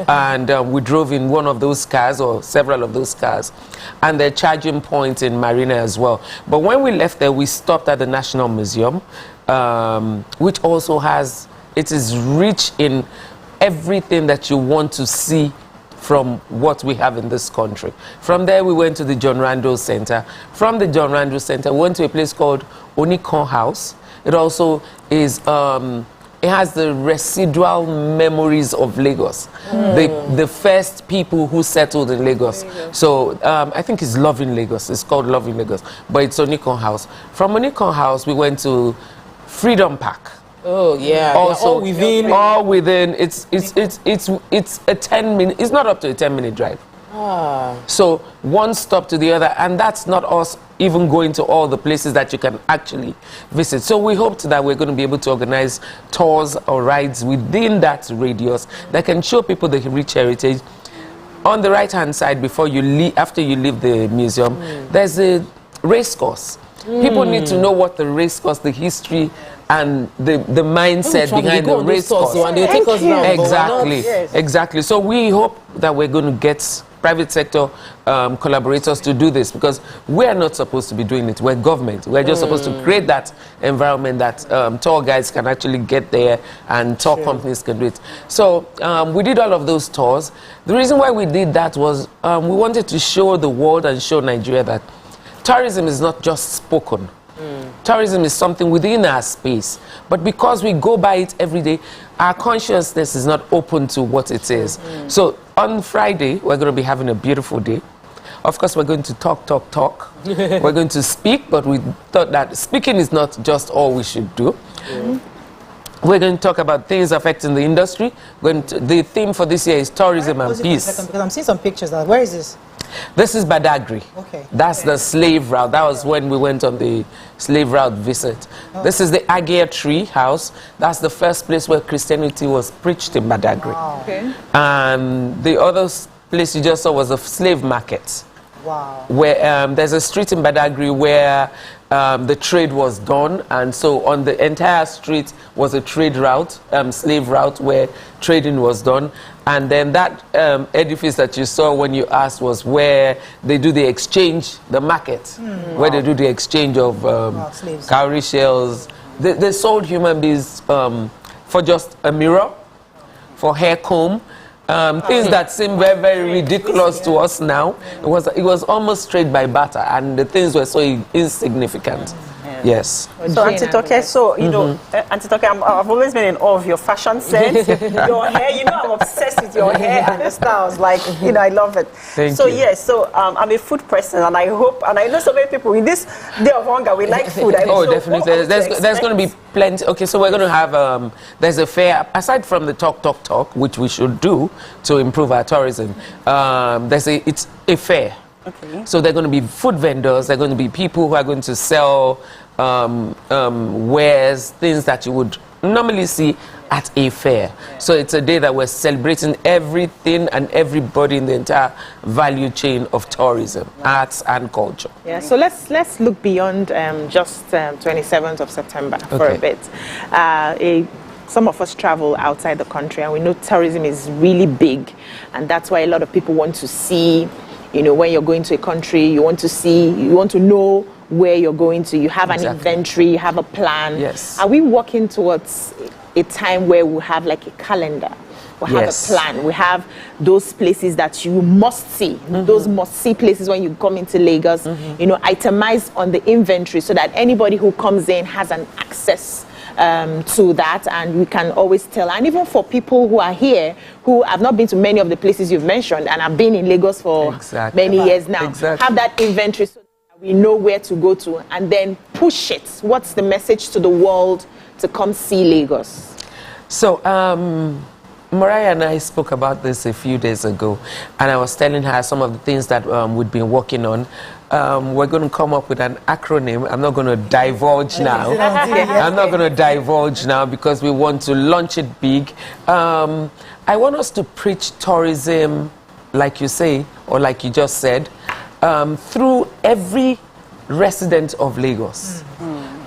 And we drove in one of those cars, or several of those cars, and their charging points in Marina as well. But when we left there, we stopped at the National Museum, which also has, it is rich in everything that you want to see from what we have in this country. From there, we went to the John Randall Center. From the John Randall Center, we went to a place called Onikon House. It also is, it has the residual memories of Lagos, the first people who settled in Lagos. So I think it's Loving Lagos. It's called Loving Lagos, but it's Onikon House. From Onikon House, we went to Freedom Park. Oh yeah, also all within. It's a 10-minute. It's not up to a 10-minute drive. So one stop to the other, and that's not us even going to all the places that you can actually visit. So we hoped that we're going to be able to organize tours or rides within that radius that can show people the rich heritage. On the right-hand side, before you leave, after you leave the museum, there's a race course. People need to know what the race course, the history, and the mindset behind the race course. Exactly. So we hope that we're going to get private sector collaborators to do this, because we're not supposed to be doing it. We're government. We're just supposed to create that environment that tour guides can actually get there and tour companies can do it. So we did all of those tours. The reason why we did that was we wanted to show the world and show Nigeria that tourism is not just spoken. tourism is something within our space. But because we go by it every day, our consciousness is not open to what it is. So on Friday, we're going to be having a beautiful day. Of course, we're going to talk. We're going to speak, but we thought that speaking is not just all we should do. We're going to talk about things affecting the industry. The theme for this year is tourism and peace. Because I'm seeing some pictures. Where is this? This is Badagry. Okay. That's the slave route. That was when we went on the slave route visit. This is the Agea Tree House. That's the first place where Christianity was preached in Badagry. Wow. Okay. And the other place you just saw was a slave market. Wow. Where there's a street in Badagry where the trade was done, and so on the entire street was a trade route, slave route, where trading was done. And then that edifice that you saw when you asked was where they do the exchange, the market, where they do the exchange of cowrie shells. They sold human beings for just a mirror, for hair comb, things that seem very, very ridiculous to us now. It was almost trade by barter, and the things were so insignificant. Yes. So, Auntie Toke, you know, Auntie Toke, I've always been in awe of your fashion sense. Your hair, you know, I'm obsessed with your hair and the styles. Like, you know, I love it. Thank you. Yes, so I'm a food person, and I hope, and I know so many people in this day of hunger, we like food. Definitely. There's going to be plenty. Okay, so we're going to have, there's a fair, aside from the talk, which we should do to improve our tourism, it's a fair. Okay. So there are going to be food vendors, there are going to be people who are going to sell wares, things that you would normally see at a fair. So it's a day that we're celebrating everything and everybody in the entire value chain of tourism, arts and culture. Yeah, so let's look beyond just 27th of September for a bit. Some of us travel outside the country, and we know tourism is really big, and that's why a lot of people want to see, you know, when you're going to a country, you want to know where you're going to. You have an inventory, you have a plan. Yes. Are we working towards a time where we'll have like a calendar? We'll have a plan. We have those places that you must see, those must-see places when you come into Lagos, you know, itemized on the inventory so that anybody who comes in has an access to that, and we can always tell. And even for people who are here who have not been to many of the places you've mentioned and have been in Lagos for many years now, have that inventory so that we know where to go to, and then push it. What's the message to the world to come see Lagos? So Mariah and I spoke about this a few days ago, and I was telling her some of the things that we've been working on. We're going to come up with an acronym. I'm not going to divulge now. I'm not going to divulge now because we want to launch it big. I want us to preach tourism, like you say, or like you just said, through every resident of Lagos.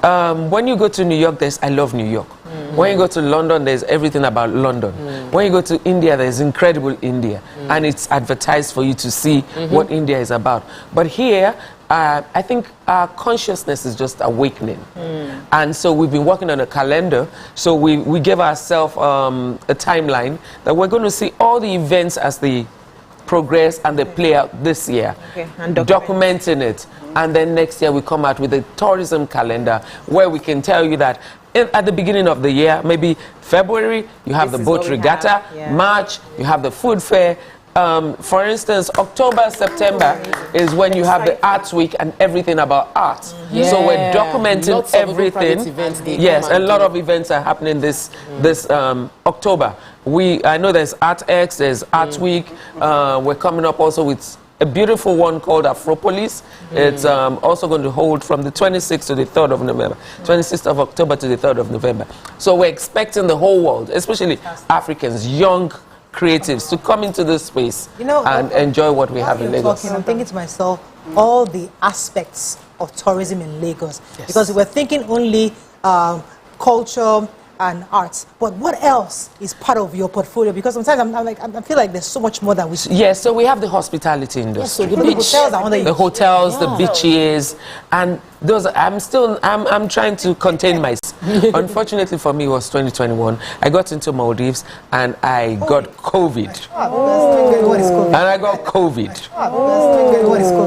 When you go to New York, there's I love New York. When you go to London, there's everything about London. When you go to India, there's incredible India. And it's advertised for you to see what India is about. But here, I think our consciousness is just awakening. And so we've been working on a calendar. So we gave ourselves a timeline that we're going to see all the events as they progress and they play out this year. And documenting it. And then next year we come out with a tourism calendar where we can tell you that at the beginning of the year, maybe February, you have the boat regatta. March, you have the food fair. For instance, October, September is when you have the Arts Week and everything about art. So we're documenting everything. Yes, a lot of events are happening this October. I know there's ArtX, there's Art Week. We're coming up also with a beautiful one called Afropolis. It's also going to hold from the 26th to the 3rd of November, 26th of October to the 3rd of November. So we're expecting the whole world, especially Africans, young creatives, to come into this space and enjoy what we have in Lagos. I'm thinking to myself, all the aspects of tourism in Lagos. Because we're thinking only culture and arts, but what else is part of your portfolio? Because sometimes I feel like there's so much more that we see. Yes, so we have the hospitality industry, so the hotels are under the hotels, the beaches, and those. I'm trying to contain myself. Unfortunately for me, it was 2021. I got into Maldives and I got COVID. And I got COVID.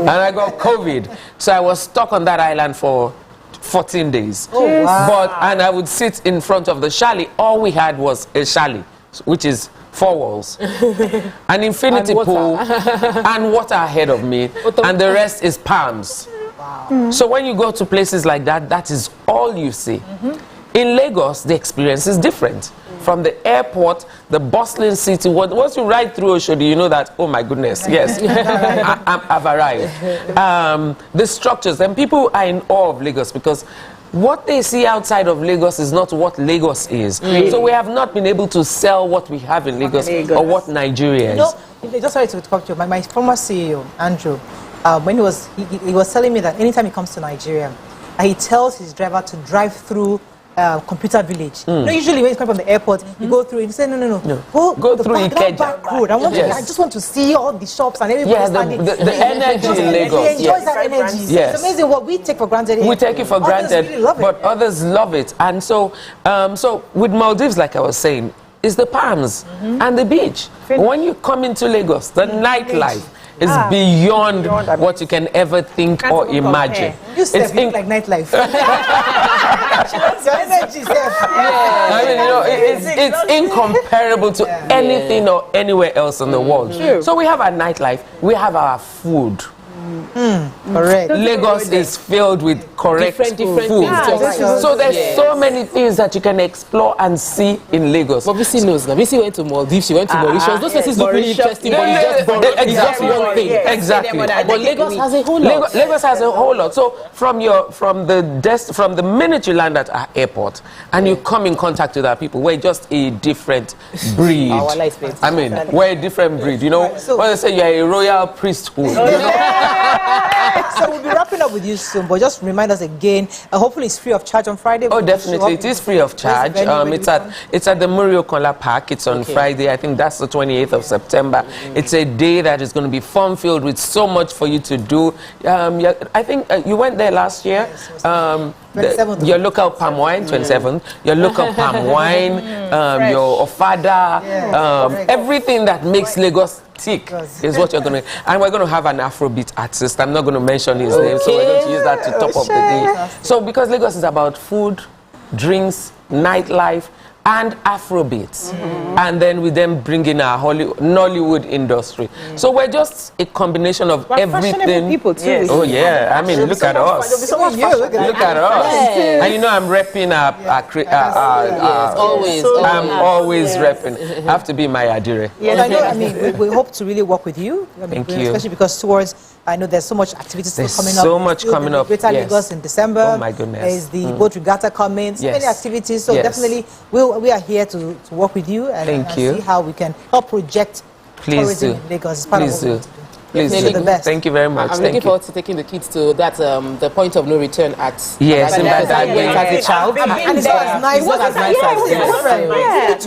And I got COVID. So I was stuck on that island for 14 days. Oh, wow. And I would sit in front of the chalet. All we had was a chalet, which is 4 walls, an infinity pool, and water ahead of me, and the rest is palms. Wow. So when you go to places like that, that is all you see. In Lagos, the experience is different. From the airport, the bustling city, once you ride through Oshodi, you know that, oh my goodness, yes, I've arrived. The structures, and people are in awe of Lagos because what they see outside of Lagos is not what Lagos is. Really? So we have not been able to sell what we have in Lagos, or what Nigeria is. You know, just sorry to talk to you. My former CEO, Andrew, when he was telling me that anytime he comes to Nigeria, he tells his driver to drive through Computer Village. You know, usually when you come from the airport, you go through it. You say, no. Go through that back road. I just want to see all the shops and everybody standing. The energy in Lagos. He enjoys that energy. Yes. It's amazing what we take for granted here. We take it for granted, really love it. but others love it. And so, so with Maldives, like I was saying, is the palms and the beach. When you come into Lagos, the nightlife is beyond what you can ever think or imagine. You step like nightlife. Your energy, I mean, you know, it's incomparable to anything or anywhere else in the world. So we have our nightlife, we have our food. Correct. Lagos is filled with correct different food. things. So there's so many things that you can explore and see in Lagos. But Visi knows now. Visi went to Maldives, she went to Mauritius. Those places look really interesting, but it's just one thing. Exactly. But Lagos has a whole lot. Lagos has a whole lot. So from the minute you land at our airport and you come in contact with our people, we're just a different breed. I mean, we're a different breed. You know, when they say you're a royal priesthood. So we'll be wrapping up with you soon, but just remind us again. Hopefully, it's free of charge on Friday. Oh, definitely, it is free of charge. It's at the Murio Kola Park. It's on Friday. I think that's the 28th of September. It's a day that is going to be fun-filled with so much for you to do. I think you went there last year. Your local palm wine, 27th. Your local palm wine, your ofada, everything that makes Lagos tick is what you're going to. And we're going to have an Afrobeat artist. I'm not going to mention his name, so we're going to use that to top up the day. So because Lagos is about food, drinks, nightlife, and Afrobeats. And then we then bring in our Nollywood industry. So we're just a combination of everything. People too. Yes. Oh yeah, I mean, look at us. Look at us. And you know, I'm repping I'm always repping. I have to be my adire. Yes, I know. I mean, we hope to really work with you. Thank you. Especially because I know there's so much activities still coming up. So much coming up. Greater Lagos in December. Oh my goodness. There's the boat regatta coming. So many activities. So definitely, we are here to work with you and see how we can help project tourism in Lagos. It's part of what we want to do. Please do. The best. Thank you very much. I'm looking forward to taking the kids to that the point of no return at in Badagry. As a child. And it's not as nice. It's not as nice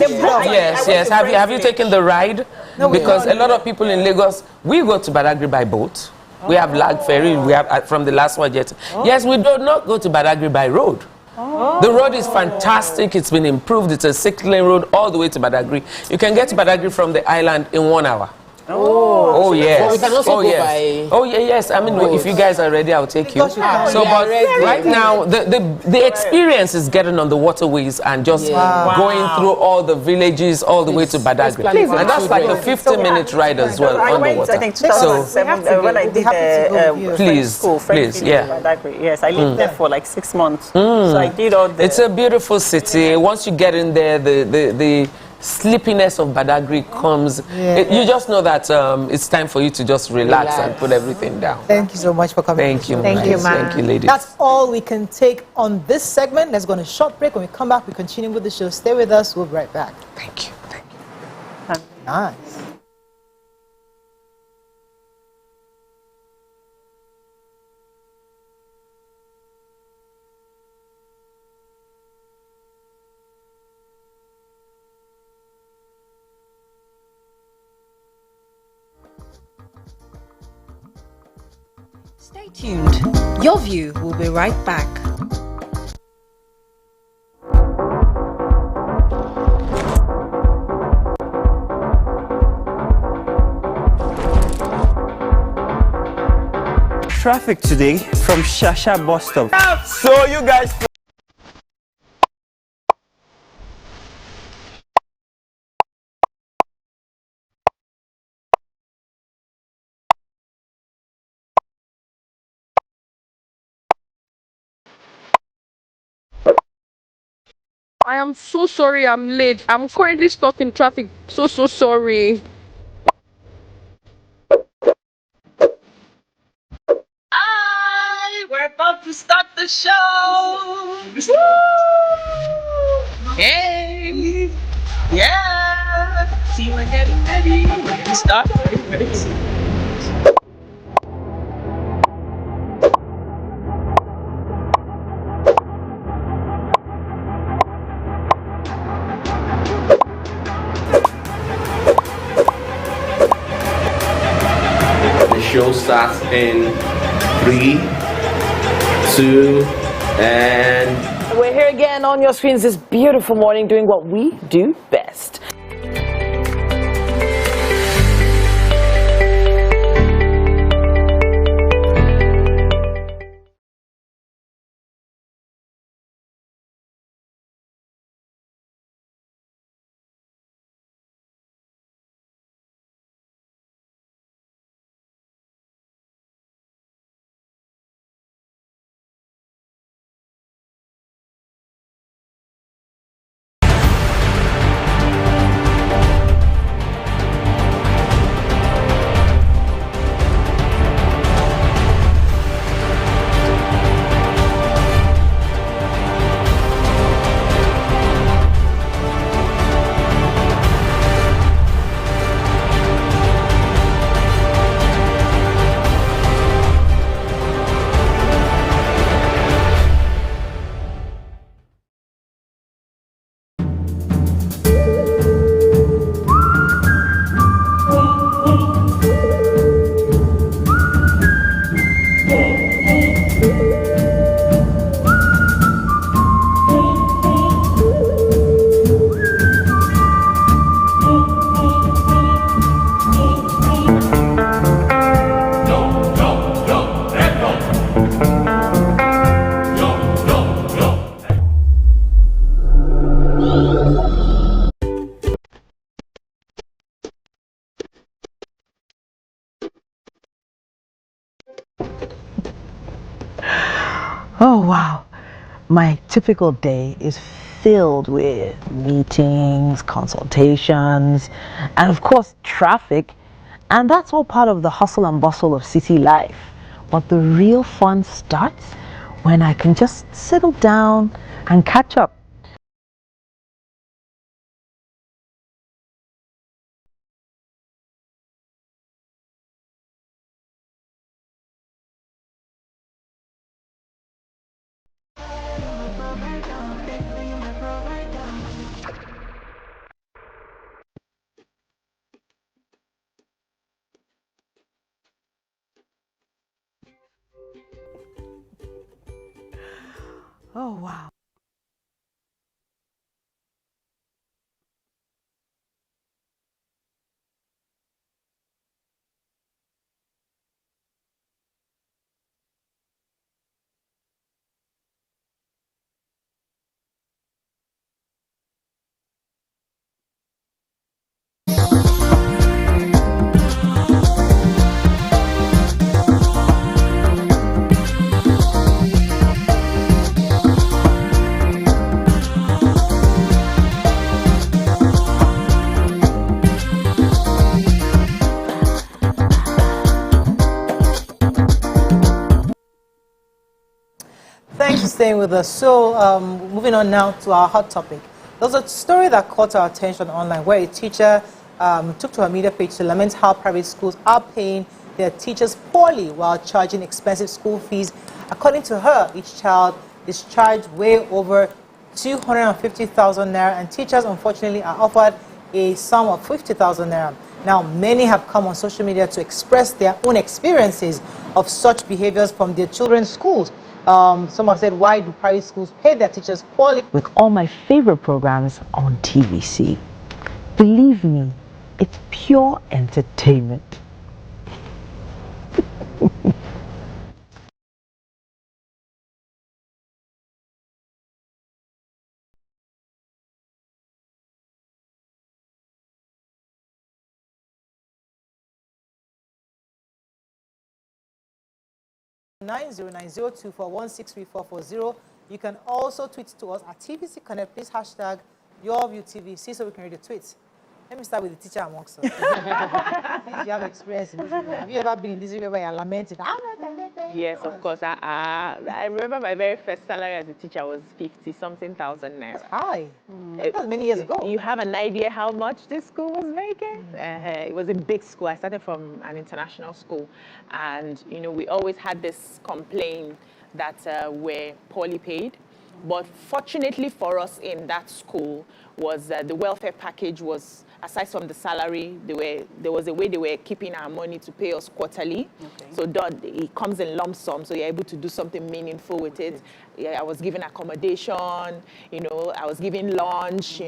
as Yes. Have you taken the ride? No, because a lot of people in Lagos, we go to Badagry by boat. We have lag ferry. We have from the last one yet. Yes, we do not go to Badagry by road. The road is fantastic. It's been improved. It's a 6-lane road all the way to Badagry. You can get to Badagry from the island in 1 hour. Oh yes. Well, we can also go by. Oh yeah, yes. I mean, if you guys are ready, I'll take you. So, but right now, the experience is getting on the waterways and just going through all the villages, all the way to Badagry, and that's like a 15-minute ride as well on the water. I think 2007 when I did please, Badagry. Yes, I lived there for like 6 months. So I did all the. It's a beautiful city. Once you get in there, the sleepiness of Badagry comes. You just know that it's time for you to just relax and put everything down. Thank you so much for coming. Thank you, ma'am. Thank you, ladies. That's all we can take on this segment. Let's go on a short break. When we come back, we continue with the show. Stay with us. We'll be right back. Thank you. Nice. Stay tuned. Your View will be right back. traffic today from Shasha bus stop. So you guys. I am so sorry I'm late. I'm currently stuck in traffic. So sorry. We're about to start the show. Woo! Hey, yeah. See, we're getting ready. We're gonna start very soon. The show starts in 3, 2, and We're here again on your screens this beautiful morning doing what we do best. Oh, wow. My typical day is filled with meetings, consultations, and of course, traffic. And that's all part of the hustle and bustle of city life. But the real fun starts when I can just settle down and catch up. Oh, wow. Thanks for staying with us. So, moving on now to our hot topic. There was a story that caught our attention online where a teacher took to her media page to lament how private schools are paying their teachers poorly while charging expensive school fees. According to her, each child is charged way over 250,000 naira, and teachers, unfortunately, are offered a sum of 50,000 naira. Now, many have come on social media to express their own experiences of such behaviors from their children's schools. Some have said, why do private schools pay their teachers poorly? With all my favorite programs on TVC. Believe me, it's pure entertainment. 0902416340. You can also tweet to us at TVC Connect. Please hashtag YourViewTVC so we can read the tweets. Let me start with the teacher amongst us. If you have experience in this, have you ever been in this area where you're lamenting? Yes, of course. I remember my very first salary as a teacher was 50-something thousand naira. Hi. That was many years ago. You have an idea how much this school was making? It was a big school. I started from an international school. And, we always had this complaint that we're poorly paid. But fortunately for us in that school was the welfare package was, aside from the salary, there was a way they were keeping our money to pay us quarterly. Okay. So it comes in lump sum, so you're able to do something meaningful with it. Yeah, I was given accommodation, I was given lunch,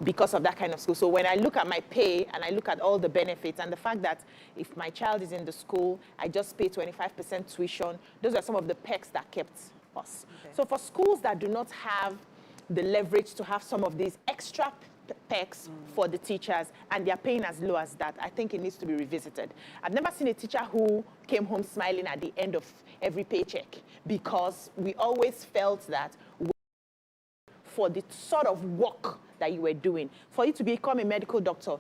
because of that kind of school. So when I look at my pay and I look at all the benefits and the fact that if my child is in the school, I just pay 25% tuition, those are some of the perks that kept us. Okay. So for schools that do not have the leverage to have some of these extra perks for the teachers and they're paying as low as that, I think it needs to be revisited. I've never seen a teacher who came home smiling at the end of every paycheck because we always felt that for the sort of work that you were doing. For you to become a medical doctor,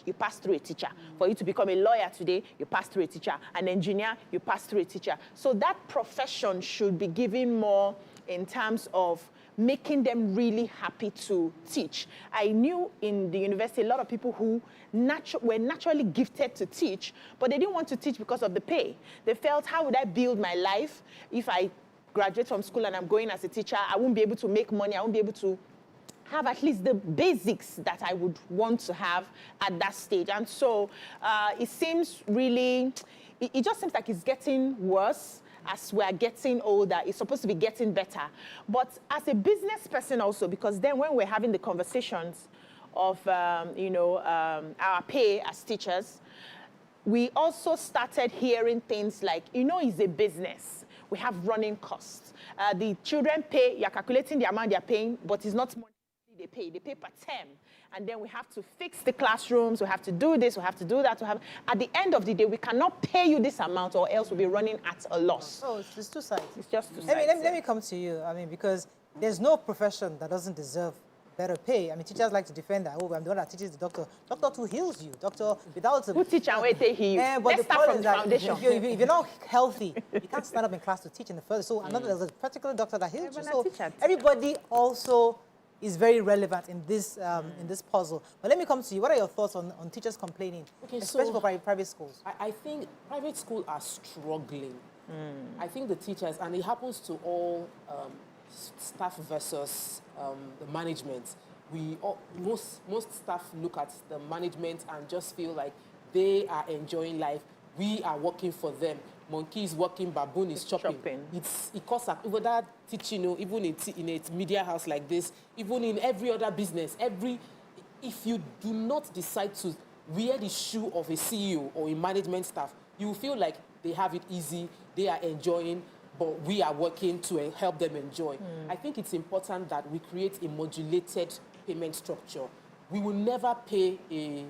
you pass through a teacher. For you to become a lawyer today, you pass through a teacher. An engineer, you pass through a teacher. So that profession should be given more in terms of making them really happy to teach. I knew in the university a lot of people who were naturally gifted to teach, but they didn't want to teach because of the pay. They felt, how would I build my life if I graduate from school and I'm going as a teacher? I won't be able to make money. I won't be able to have at least the basics that I would want to have at that stage. And so it seems really, it just seems like it's getting worse as we're getting older. It's supposed to be getting better. But as a business person also, because then when we're having the conversations of, our pay as teachers, we also started hearing things like, it's a business. We have running costs. The children pay, you're calculating the amount they're paying, but it's not money they pay per term. And then we have to fix the classrooms, we have to do this, we have to do that. At the end of the day, we cannot pay you this amount or else we'll be running at a loss. Oh, it's two sides. It's just two sides. Let me come to you. Because there's no profession that doesn't deserve better pay. Teachers like to defend that. Oh, I'm the one that teaches the doctor. Doctor who heals you. Doctor without a... Who teach and wait they heal you? But let's start from the foundation. If you're not healthy, you can't stand up in class to teach in the first. So there's a particular doctor that heals you. So everybody also is very relevant in this puzzle. But let me come to you. What are your thoughts on teachers complaining, especially for private schools? I think private schools are struggling. I think the teachers, and it happens to all staff versus the management. Most staff look at the management and just feel like they are enjoying life. We are working for them. Monkey is working, baboon is chopping. It costs up. Even that teaching, even in a media house like this, even in every other business, if you do not decide to wear the shoe of a CEO or a management staff, you feel like they have it easy, they are enjoying, but we are working to help them enjoy. I think it's important that we create a modulated payment structure. We will never pay a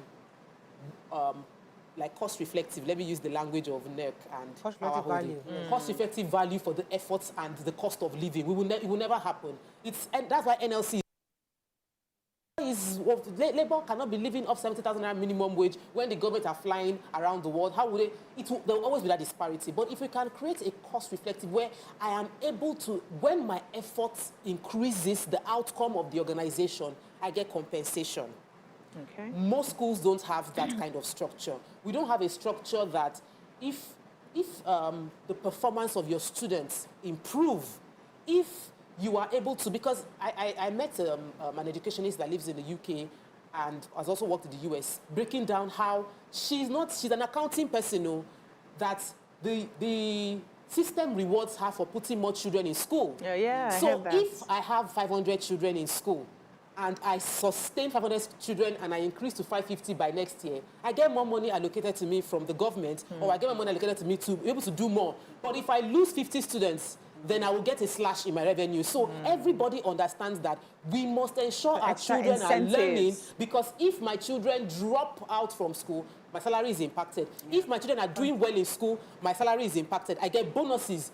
cost-reflective, let me use the language of NERC and cost-reflective value. Cost-effective value for the efforts and the cost of living. It will never happen. And that's why NLC labor cannot be living off 70,000 naira minimum wage when the government are flying around the world. How would they? There will always be that disparity. But if we can create a cost-reflective where I am able to, when my efforts increases the outcome of the organization, I get compensation. Okay. Most schools don't have that kind of structure. We don't have a structure that if the performance of your students improve, if you are able to, because I met an educationist that lives in the UK and has also worked in the US, breaking down how she's an accounting person, that the system rewards her for putting more children in school. So if I have 500 children in school, and I sustain 500 children and I increase to 550 by next year, I get more money allocated to me from the government, or I get more money allocated to me to be able to do more. But if I lose 50 students, then I will get a slash in my revenue. So everybody understands that we must ensure our children are learning, because if my children drop out from school, my salary is impacted. If my children are doing well in school, my salary is impacted. I get bonuses.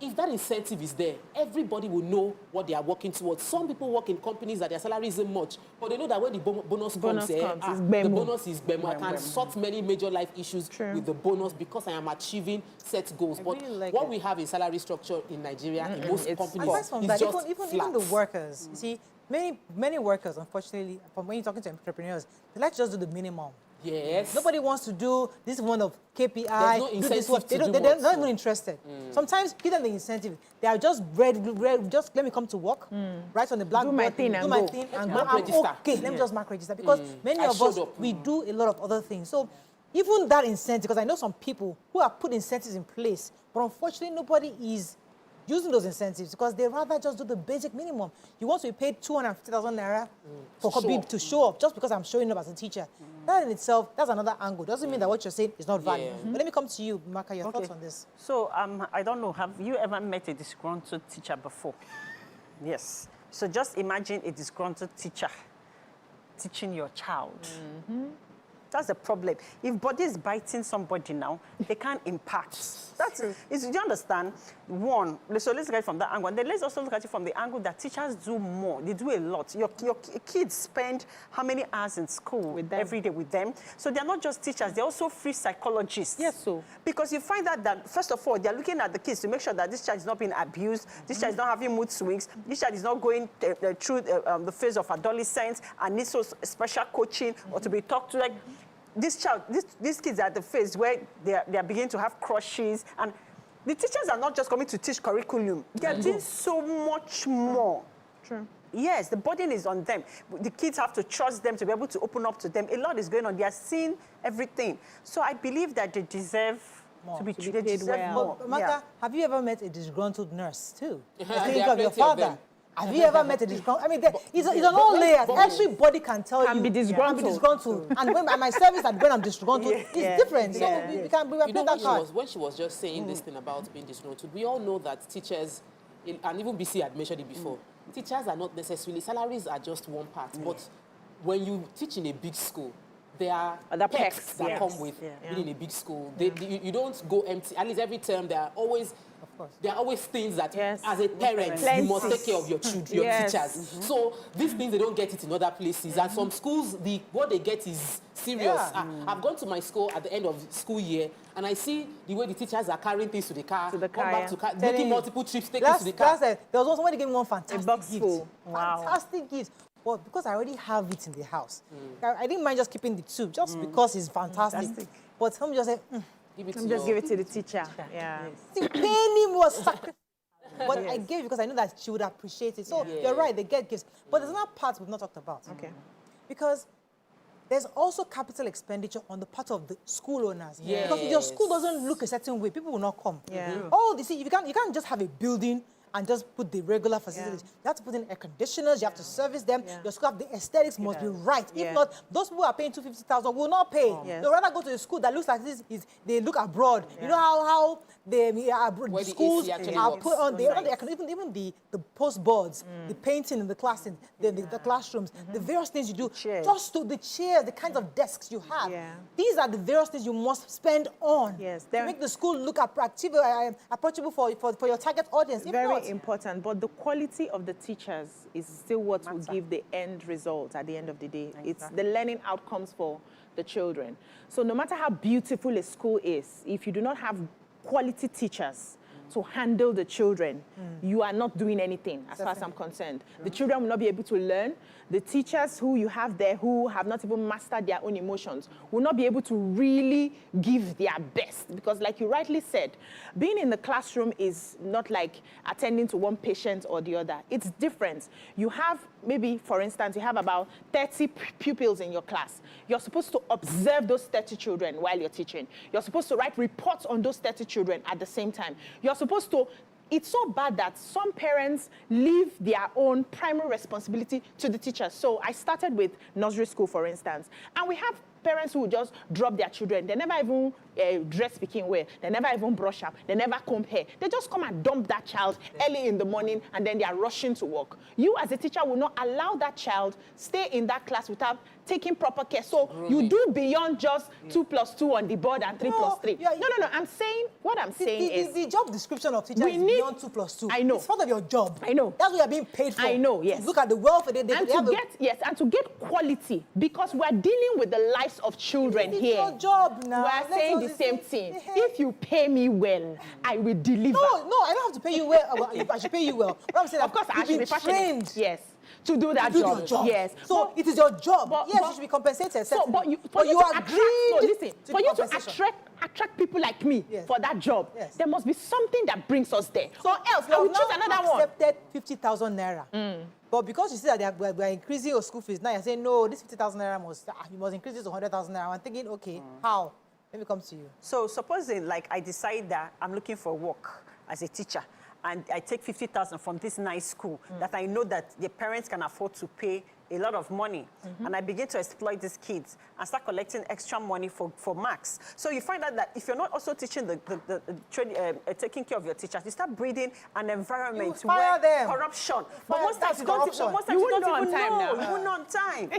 if that incentive is there, everybody will know what they are working towards. Some people work in companies that their salary isn't much, but they know that when the bonus comes, the bonus is bemo. I can sort many major life issues with the bonus because I am achieving set goals. But what we have in salary structure in Nigeria, in most companies, is just even the workers. You see, many workers, unfortunately, from when you're talking to entrepreneurs, they like to just do the minimum. Yes. Nobody wants to do this one of KPI. There's no incentive They're not even interested. Sometimes give them the incentive. They are just just let me come to work, write on the blackboard, do my thing and go. I'm okay. Let me just mark register because many of us we do a lot of other things. So even that incentive, because I know some people who have put incentives in place, but unfortunately nobody is using those incentives because they rather just do the basic minimum. You want to be paid 250,000 naira for to show up just because I'm showing up as a teacher. That in itself, that's another angle. Doesn't mean that what you're saying is not valid. But let me come to you, Maka, your thoughts on this. So I don't know, have you ever met a disgruntled teacher before? Yes. So just imagine a disgruntled teacher teaching your child. That's the problem. If body is biting somebody now, they can't impact. That's do you understand? One, so let's get it from that angle. And then let's also look at it from the angle that teachers do more. They do a lot. Your kids spend how many hours in school with them, every day with them? So they're not just teachers, they're also free psychologists. Yes, so. Because you find out that, first of all, they're looking at the kids to make sure that this child is not being abused, this child is not having mood swings, this child is not going through the phase of adolescence and needs so special coaching or to be talked to. Like, this child, these kids are at the phase where they are beginning to have crushes, and the teachers are not just coming to teach curriculum. They are doing so much more. True. Yes, the burden is on them. The kids have to trust them to be able to open up to them. A lot is going on. They are seeing everything. So I believe that they deserve to be paid well. But Maka, have you ever met a disgruntled nurse too? Think of your father. Have you ever met a disgruntled? I mean, it's on all layers. Everybody can tell you. Can be disgruntled. And when my service and when I'm disgruntled, it's different. So we can play that card. When she was just saying this thing about being disgruntled, we all know that teachers, and even BC had mentioned it before, teachers are not necessarily, salaries are just one part. But when you teach in a big school, there are perks that come with being in a big school. You don't go empty. At least every term, there are always things that, as a parent, you must take care of your children, your teachers. So these things, they don't get it in other places. And some schools, what they get is serious. I've gone to my school at the end of school year, and I see the way the teachers are carrying things to the car, back to car, making multiple trips, taking to the car. There was also somebody gave me one fantastic gift. Wow. Fantastic gift. Well, because I already have it in the house, I didn't mind just keeping the two, just because it's fantastic. But some just say, just give it to the teacher. Yeah. The penny was sacrificed. But I gave it because I know that she would appreciate it. So you're right, they get gifts. But there's another part we've not talked about. Okay. Because there's also capital expenditure on the part of the school owners. Because if your school doesn't look a certain way, people will not come. You see, you can't just have a building and just put the regular facilities. You have to put in air conditioners, you have to service them. Your school, the aesthetics must be right. If not, those people who are paying 250,000 will not pay. They'll rather go to a school that looks like this. They look abroad. You know how the schools are put on even the post boards, the painting in the class, the classrooms, the various things you do, just to the chairs, the kinds of desks you have. These are the various things you must spend on to make the school look approachable for your target audience. Very important, but the quality of the teachers is still what will give the end result at the end of the day. Exactly. It's the learning outcomes for the children. So no matter how beautiful a school is, if you do not have quality teachers to handle the children, you are not doing anything as far as I'm concerned. The children will not be able to learn. The teachers who you have there who have not even mastered their own emotions will not be able to really give their best. Because like you rightly said, being in the classroom is not like attending to one patient or the other. It's different. You have maybe, for instance, you have about 30 pupils in your class. You're supposed to observe those 30 children while you're teaching. You're supposed to write reports on those 30 children at the same time. You're supposed to, it's so bad that some parents leave their own primary responsibility to the teachers. So I started with nursery school, for instance, and we have parents who will just drop their children. They never even dress speaking well. They never even brush up. They never comb hair. They just come and dump that child early in the morning, and then they are rushing to work. You as a teacher will not allow that child stay in that class without taking proper care. So you do beyond just 2 plus 2 on the board and 3 plus 3. No. I'm saying, what I'm saying is... The job description of teachers is beyond 2 plus 2. I know. It's part of your job. I know. That's what you're being paid for. I know, yes. Look at the welfare. And to get quality, because we're dealing with the lives of children it's here. Your job now. We're saying the same thing. If you pay me well, I will deliver. No, I don't have to pay you well. I should pay you well. What I'm saying, of course, I should be trained. Yes. To do that job. Yes. So it is your job. Yes, you should be compensated. But you agreed. For you to attract people like me for that job, there must be something that brings us there. So else, I will choose another one. Accepted 50,000 naira. But because you see that we're increasing your school fees, now you're saying, no, this 50,000 naira you must increase this to 100,000 naira. I'm thinking, okay, how? Let me come to you. So supposing, like, I decide that I'm looking for work as a teacher, and I take 50,000 from this nice school that I know that the parents can afford to pay a lot of money, and I begin to exploit these kids and start collecting extra money for marks. So you find out that if you're not also teaching taking care of your teachers, you start breeding an environment where corruption. But most times you don't even know. You won't know on time.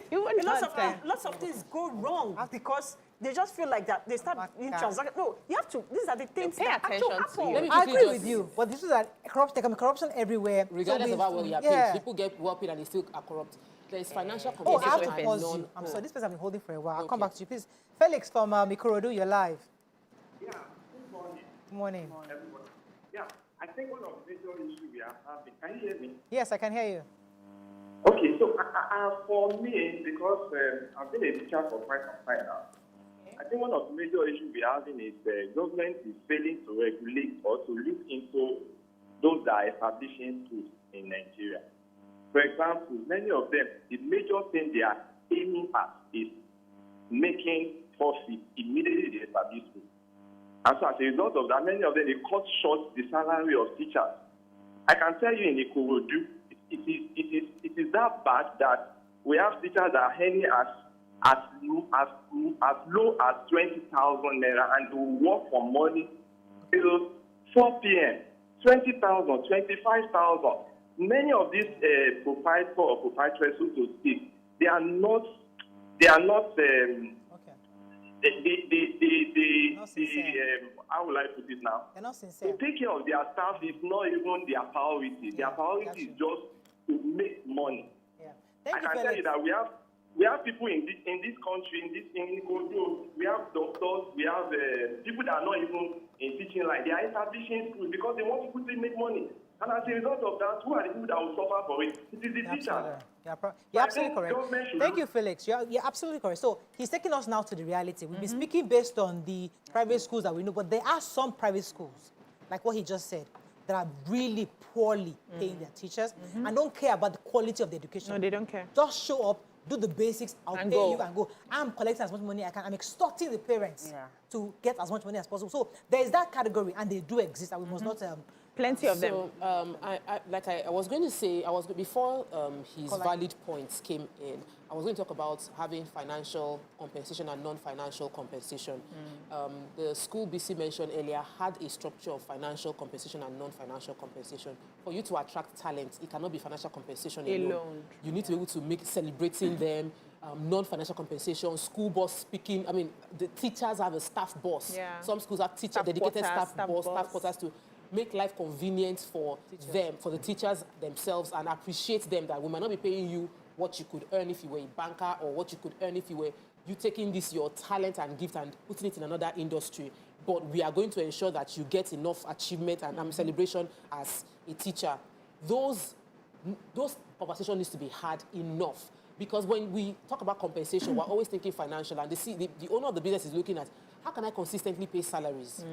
Lots of things go wrong because they just feel like that. They start being transacted. No, you have to. These are the things that attention to you. I agree with you, but this is that there can be corruption everywhere. Regardless of how well you are paid, people get well paid and they still are corrupt. There is financial compensation. I have to pause you. I'm sorry, this person I've been holding for a while. I'll come back to you, please. Felix from Ikorodu, you're live. Yeah, good morning. Good morning. Good morning, everyone. Yeah, I think one of the major issues we are having. Can you hear me? Yes, I can hear you. Okay, so for me, because I've been a teacher for quite some time now, I think one of the major issues we are having is the government is failing to regulate or to look into those that are establishing schools in Nigeria. For example, many of them, the major thing they are aiming at is making profit immediately they establish school. And so as a result of that, many of them, they cut short the salary of teachers. I can tell you in Ikorodu, it is that bad that we have teachers that are earning as low as 20,000 naira and will work for money till 4 p.m. 20,000, 25,000. Many of these proprietors or proprietors, so to speak, they are not how will I put it now? They're not sincere. To take care of their staff is not even their priority. Their priority is just to make money. Yeah. I can tell you that we have people in this country, in Kodo, we have doctors, we have people that are not even in teaching line. They are establishing schools because they want people to make money. And as a result of that, who are the people that will suffer for it? It is the teachers. You're absolutely correct. Thank you, Felix. You're absolutely correct. So he's taking us now to the reality. We've been speaking based on the private schools that we know, but there are some private schools, like what he just said, that are really poorly paying their teachers and don't care about the quality of the education. No, they don't care. Just show up, do the basics, I'll pay you and go. I'm collecting as much money I can. I'm extorting the parents to get as much money as possible. So there is that category, and they do exist, and we must not... Plenty of them. I was going to say, before his valid points came in, I was going to talk about having financial compensation and non-financial compensation. The school BC mentioned earlier had a structure of financial compensation and non-financial compensation. For you to attract talent, it cannot be financial compensation alone. You need to be able to make celebrating them, non-financial compensation, school boss speaking. I mean, the teachers have a staff boss. Yeah. Some schools have dedicated staff quarters to make life convenient for them, for the teachers themselves, and appreciate them that we might not be paying you what you could earn if you were a banker or what you could earn if you were taking your talent and gift and putting it in another industry. But we are going to ensure that you get enough achievement and celebration as a teacher. Those conversations need to be had enough. Because when we talk about compensation, we're always thinking financial, and the owner of the business is looking at how can I consistently pay salaries?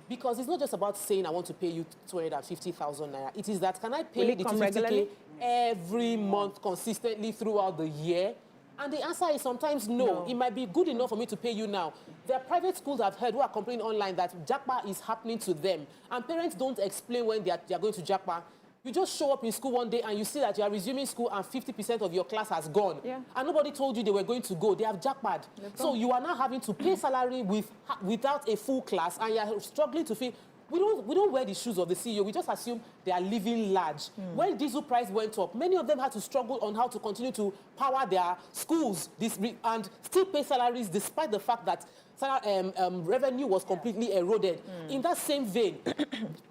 Because it's not just about saying I want to pay you 250,000 naira. It is that can I pay the 250K every month consistently throughout the year? And the answer is sometimes no. It might be good enough for me to pay you now. There are private schools I've heard who are complaining online that Japa is happening to them, and parents don't explain when they are going to Japa. You just show up in school one day and you see that you are resuming school and 50% of your class has gone. Yeah. And nobody told you they were going to go. They have jackpot. So you are now having to pay salary without a full class, and you are struggling to feel. We don't wear the shoes of the CEO. We just assume they are living large. When diesel price went up, many of them had to struggle on how to continue to power their schools and still pay salaries despite the fact that revenue was completely eroded. In that same vein,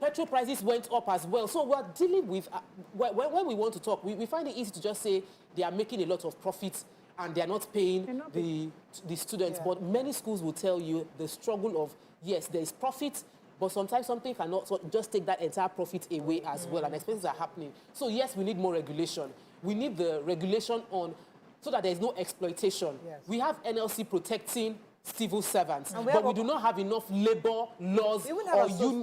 petrol prices went up as well. So we're dealing with, when we want to talk, we find it easy to just say they are making a lot of profits and they are not paying the students. But many schools will tell you the struggle of, yes, there is profit, but sometimes something cannot just take that entire profit away as well, and expenses are happening. So yes, we need more regulation. We need the regulation on so that there is no exploitation. Yes. We have NLC protecting civil servants, but we do not have enough labor laws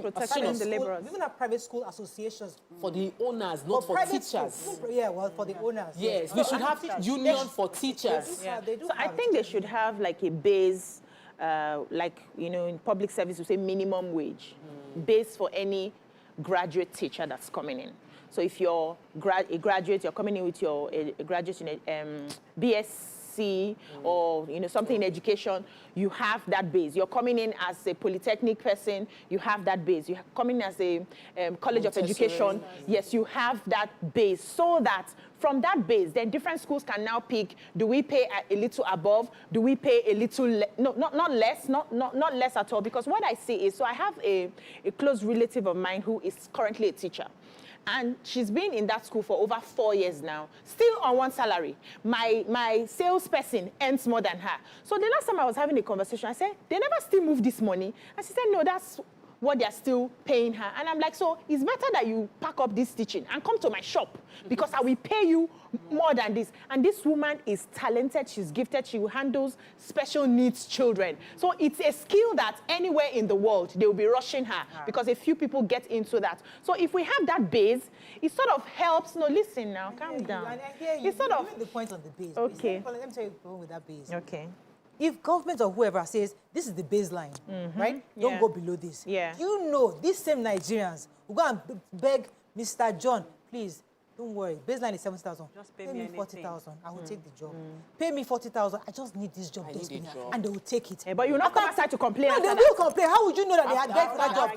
protecting the laborers. We even have private school associations for the owners, not for teachers. Yeah, well, for the owners. Yes, we should have union for teachers. Yeah. So I think they should have like a base. Like, you know, in public service, we say minimum wage, base for any graduate teacher that's coming in. So if you're a graduate, you're coming in with your a graduate in a BSc or, you know, something in education, you have that base. You're coming in as a polytechnic person, you have that base. You're coming in as a college of education, yes, you have that base, so that from that base, then different schools can now pick, do we pay a little above? Do we pay a little, not less, not less at all? Because what I see is, so I have a close relative of mine who is currently a teacher. And she's been in that school for over 4 years now, still on one salary. My salesperson earns more than her. So the last time I was having a conversation, I said, they never still move this money. And she said, no, that's what they're still paying her. And I'm like, so it's better that you pack up this teaching and come to my shop, because I will pay you more than this. And this woman is talented, she's gifted, she handles special needs children. So it's a skill that anywhere in the world, they will be rushing her, because a few people get into that. So if we have that base, it sort of helps. No, listen now, calm down. I hear you. It sort of, the point on the base. Okay. Let me tell you the problem with that base. Okay. If government or whoever says, this is the baseline, right? Don't go below this. Yeah. You know, these same Nigerians will go and beg Mr. John, please, don't worry, baseline is 70,000. Just pay me 40,000. I will take the job. Pay me 40,000. I just need this job desperately, and they will take it. But you will not come outside to complain. No, they will complain. How would you know that they had begged for that job?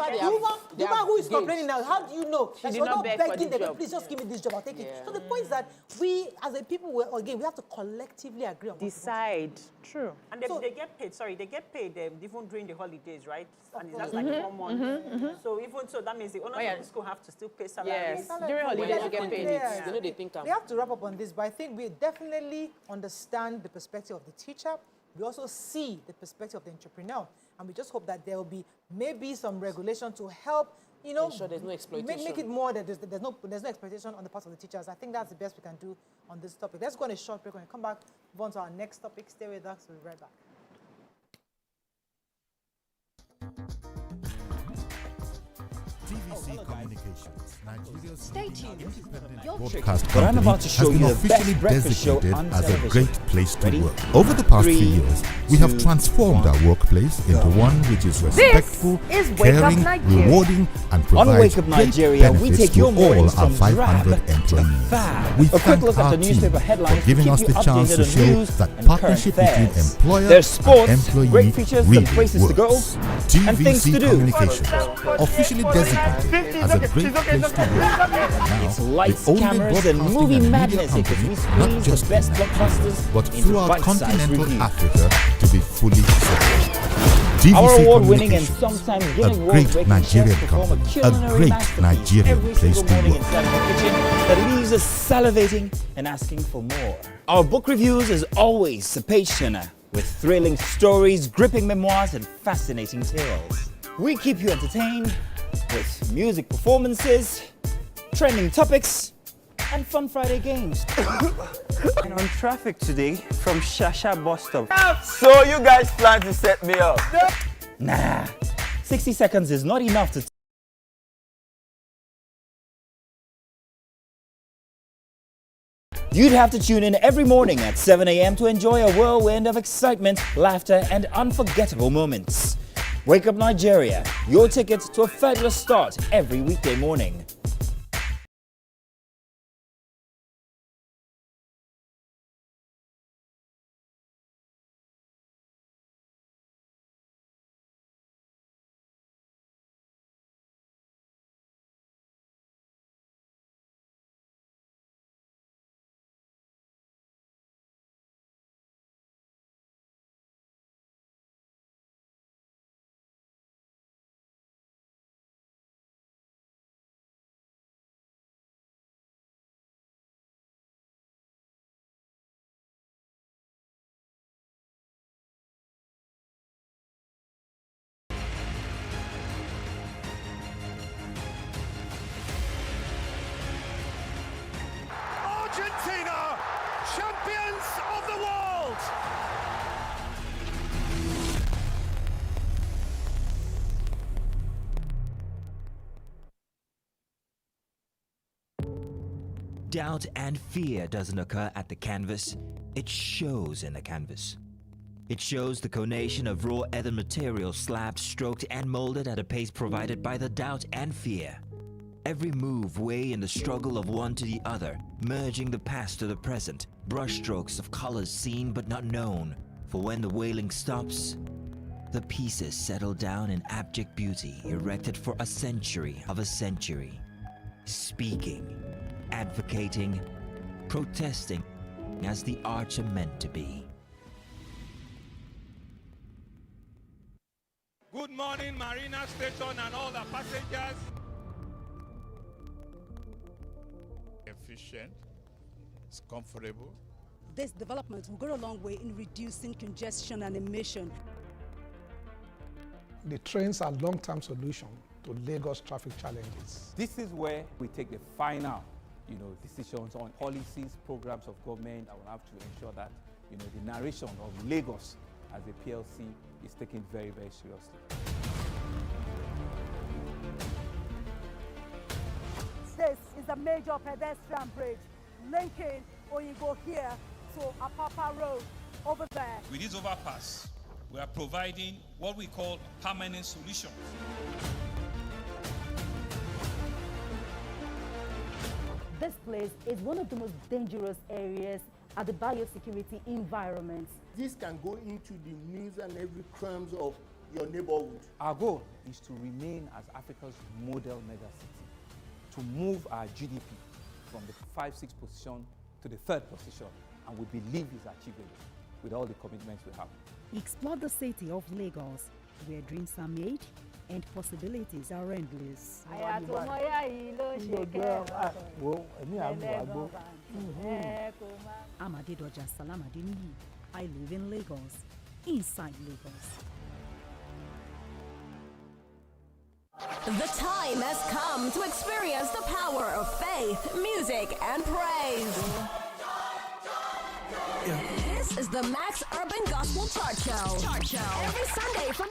The woman who is complaining now, how do you know? She did not beg for the job. Please just give me this job. I'll take it. So the point is that we, as a people, again, we have to collectively agree on decide. True. And they get paid. Sorry, they get paid even during the holidays, right? And that's like 1 month. So even so, that means the owners of the school have to still pay salaries. Yes, during holidays you get paid. You know, they think we have to wrap up on this, but I think we definitely understand the perspective of the teacher. We also see the perspective of the entrepreneur, and we just hope that there will be maybe some regulation to help, you know, ensure there's no exploitation. Make it more that there's no exploitation on the part of the teachers. I think that's the best we can do on this topic. Let's go on a short break. When we come back, move on to our next topic. Stay with us. We'll be right back. TVC Communications, Nigeria's Stay tuned. broadcast But I'm company, about to has show been you the officially best breakfast show designated on as a television. great place to Ready? work. Over the past 3 3, years, we have 2, transformed our workplace into one which is respectful, is Wake Up caring, Nigeria. rewarding, and On provides Wake Up great Nigeria, we benefits take to your all mornings our from 500 drab to employees. fab. We A quick thank look at our the newspaper team headlines for giving to us keep the you chance to updated on show news that and partnership current between affairs. employer There's sports, and employee great features, really and places to go, works. and things to TVC do. Communications, officially designated as a great place to work. Now, It's lights, the only cameras, and broadcasting movie media madness because company, we not squeeze just the best in Nigeria, blockbusters but into throughout bite-sized continental reviews. Africa to be fully supported. Our TVC award-winning and Communications, sometimes a Guinness great World Record Nigerian chefs perform a company, a culinary great masterpiece Nigerian every place single to morning work. inside of the kitchen that leaves us salivating and asking for more. Our book reviews is always a page turner with thrilling stories, gripping memoirs, and fascinating tales. We keep you entertained with music performances, trending topics, and fun Friday games. And on traffic today from Shasha bus stop. So you guys plan to set me up? Nah, 60 seconds is not enough to You'd have to tune in every morning at 7 a.m. to enjoy a whirlwind of excitement, laughter, and unforgettable moments. Wake Up Nigeria, your ticket to a fabulous start every weekday morning. Doubt and fear doesn't occur at the canvas, it shows in the canvas. It shows the conation of raw earthen material slabbed, stroked and molded at a pace provided by the doubt and fear. Every move way in the struggle of one to the other, merging the past to the present, brushstrokes of colors seen but not known. For when the wailing stops, the pieces settle down in abject beauty erected for a century of a century. Speaking, advocating, protesting as the arts are meant to be. Good morning, Marina Station and all the passengers. Efficient, it's comfortable. This development will go a long way in reducing congestion and emission. The trains are long-term solution to Lagos traffic challenges. This is where we take the final, decisions on policies, programs of government that will have to ensure that, the narration of Lagos as a PLC is taken very, very seriously. This is a major pedestrian bridge linking Oyinbo here to Apapa Road over there. With this overpass, we are providing what we call permanent solutions. This place is one of the most dangerous areas at the biosecurity environment. This can go into the news and every crumbs of your neighborhood. Our goal is to remain as Africa's model megacity, to move our GDP from the 5-6 position to the 3rd position, and we believe it's achievable with all the commitments we have. Explore the city of Lagos, where dreams are made and possibilities are endless. Amadedoja Salamadini. I live in Lagos, inside Lagos. The time has come to experience the power of faith, music, and praise. This is the Max Urban Gospel Chart Show. Every Sunday from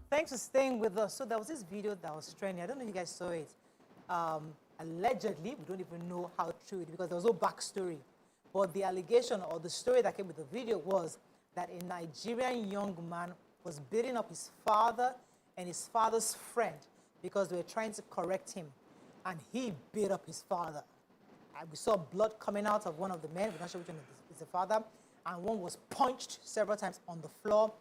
Thanks for staying with us. So there was this video that was trending. I don't know if you guys saw it. Allegedly, we don't even know how true it is because there was no backstory. But the allegation or the story that came with the video was that a Nigerian young man was beating up his father and his father's friend because they were trying to correct him. And he beat up his father. And we saw blood coming out of one of the men. We're not sure which one is the father. And one was punched several times on the floor.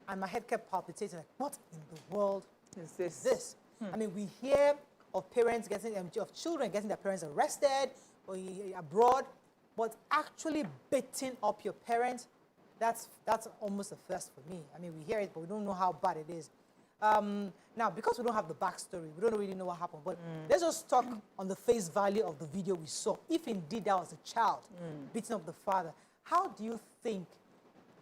And my head kept palpitating, like, what in the world is this? I mean, we hear of parents of children getting their parents arrested or abroad, but actually beating up your parents, that's almost a first for me. I mean, we hear it, but we don't know how bad it is. Now, because we don't have the backstory, we don't really know what happened, but let's just talk on the face value of the video we saw. If indeed that was a child beating up the father, how do you think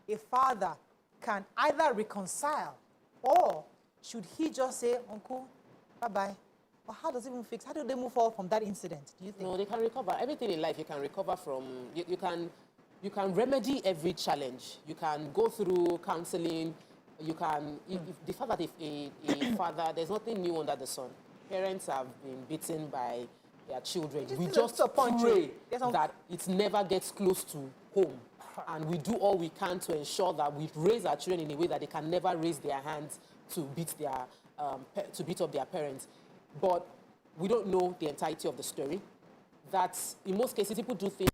a father can either reconcile or should he just say, Uncle, bye-bye? Or how does it even fix? How do they move forward from that incident, do you think? No, they can recover. Everything in life you can recover from. You can remedy every challenge. You can go through counseling. You can, if the fact that if a father, there's nothing new under the sun. Parents have been beaten by their children. We just pray that it never gets close to home. And we do all we can to ensure that we raise our children in a way that they can never raise their hands to beat up their parents. But we don't know the entirety of the story. That in most cases people do things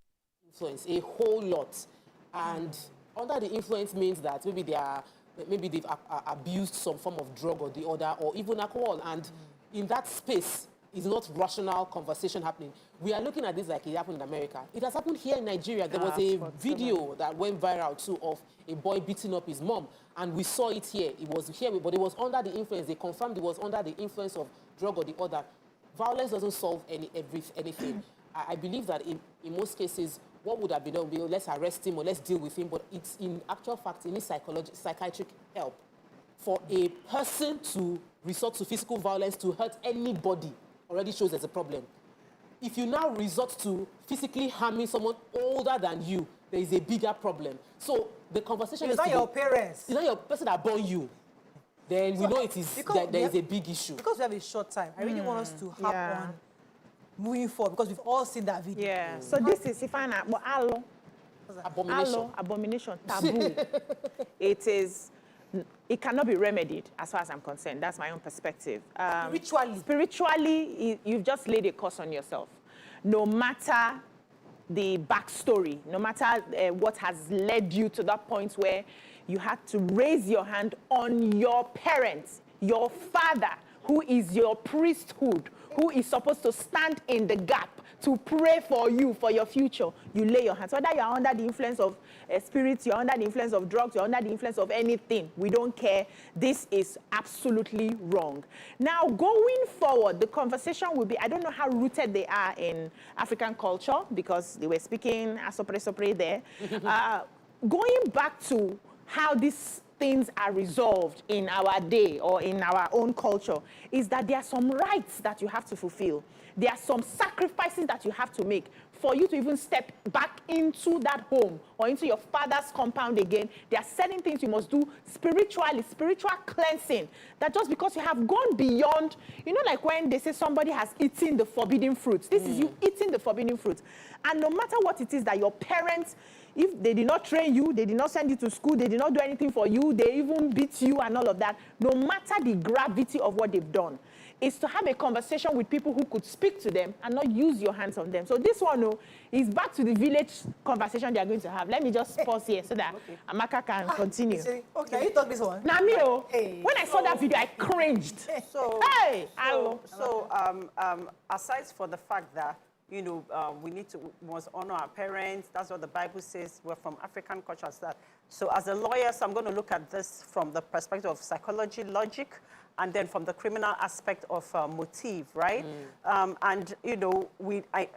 influence a whole lot, and under the influence means that maybe they've abused some form of drug or the other, or even alcohol, and in that space is not rational conversation happening. We are looking at this like it happened in America. It has happened here in Nigeria. There was a video that went viral too of a boy beating up his mom, and we saw it here. It was here, but it was under the influence. They confirmed it was under the influence of drug or the other. Violence doesn't solve anything. I believe that in most cases, what would have been done would be, let's arrest him or let's deal with him, but it's in actual fact, in his psychiatric help. For a person to resort to physical violence to hurt anybody already shows there's a problem. If you now resort to physically harming someone older than you, there is a bigger problem. So the conversation is not your parents. It's not your person that born you. Then we know it is that there is a big issue. Because we have a short time, I really want us to hop on moving forward because we've all seen that video. Yeah. So this is Ifana, but allo. Abomination. Abomination, taboo. It cannot be remedied as far as I'm concerned. That's my own perspective. Spiritually, you've just laid a curse on yourself. No matter the backstory, no matter what has led you to that point where you had to raise your hand on your parents, your father, who is your priesthood, who is supposed to stand in the gap to pray for you, for your future. You lay your hands. Whether you're under the influence of spirits, you're under the influence of drugs, you're under the influence of anything, we don't care. This is absolutely wrong. Now, going forward, the conversation will be, I don't know how rooted they are in African culture, because they were speaking asopre there. Going back to how these things are resolved in our day or in our own culture is that there are some rights that you have to fulfill. There are some sacrifices that you have to make for you to even step back into that home or into your father's compound again. There are certain things you must do spiritually, spiritual cleansing, that just because you have gone beyond, you know, like when they say somebody has eaten the forbidden fruit. This is you eating the forbidden fruit. And no matter what it is that your parents, if they did not train you, they did not send you to school, they did not do anything for you, they even beat you and all of that, no matter the gravity of what they've done, is to have a conversation with people who could speak to them and not use your hands on them. So this one is back to the village conversation they are going to have. Let me just pause here so that Amaka can continue. Okay, you talk this one. Now me, when I saw that video, I cringed. Aside for the fact that, you know, we must honor our parents. That's what the Bible says. We're from African cultures. So as a lawyer, so I'm going to look at this from the perspective of psychology, logic, and then from the criminal aspect of motive, right? And, you know,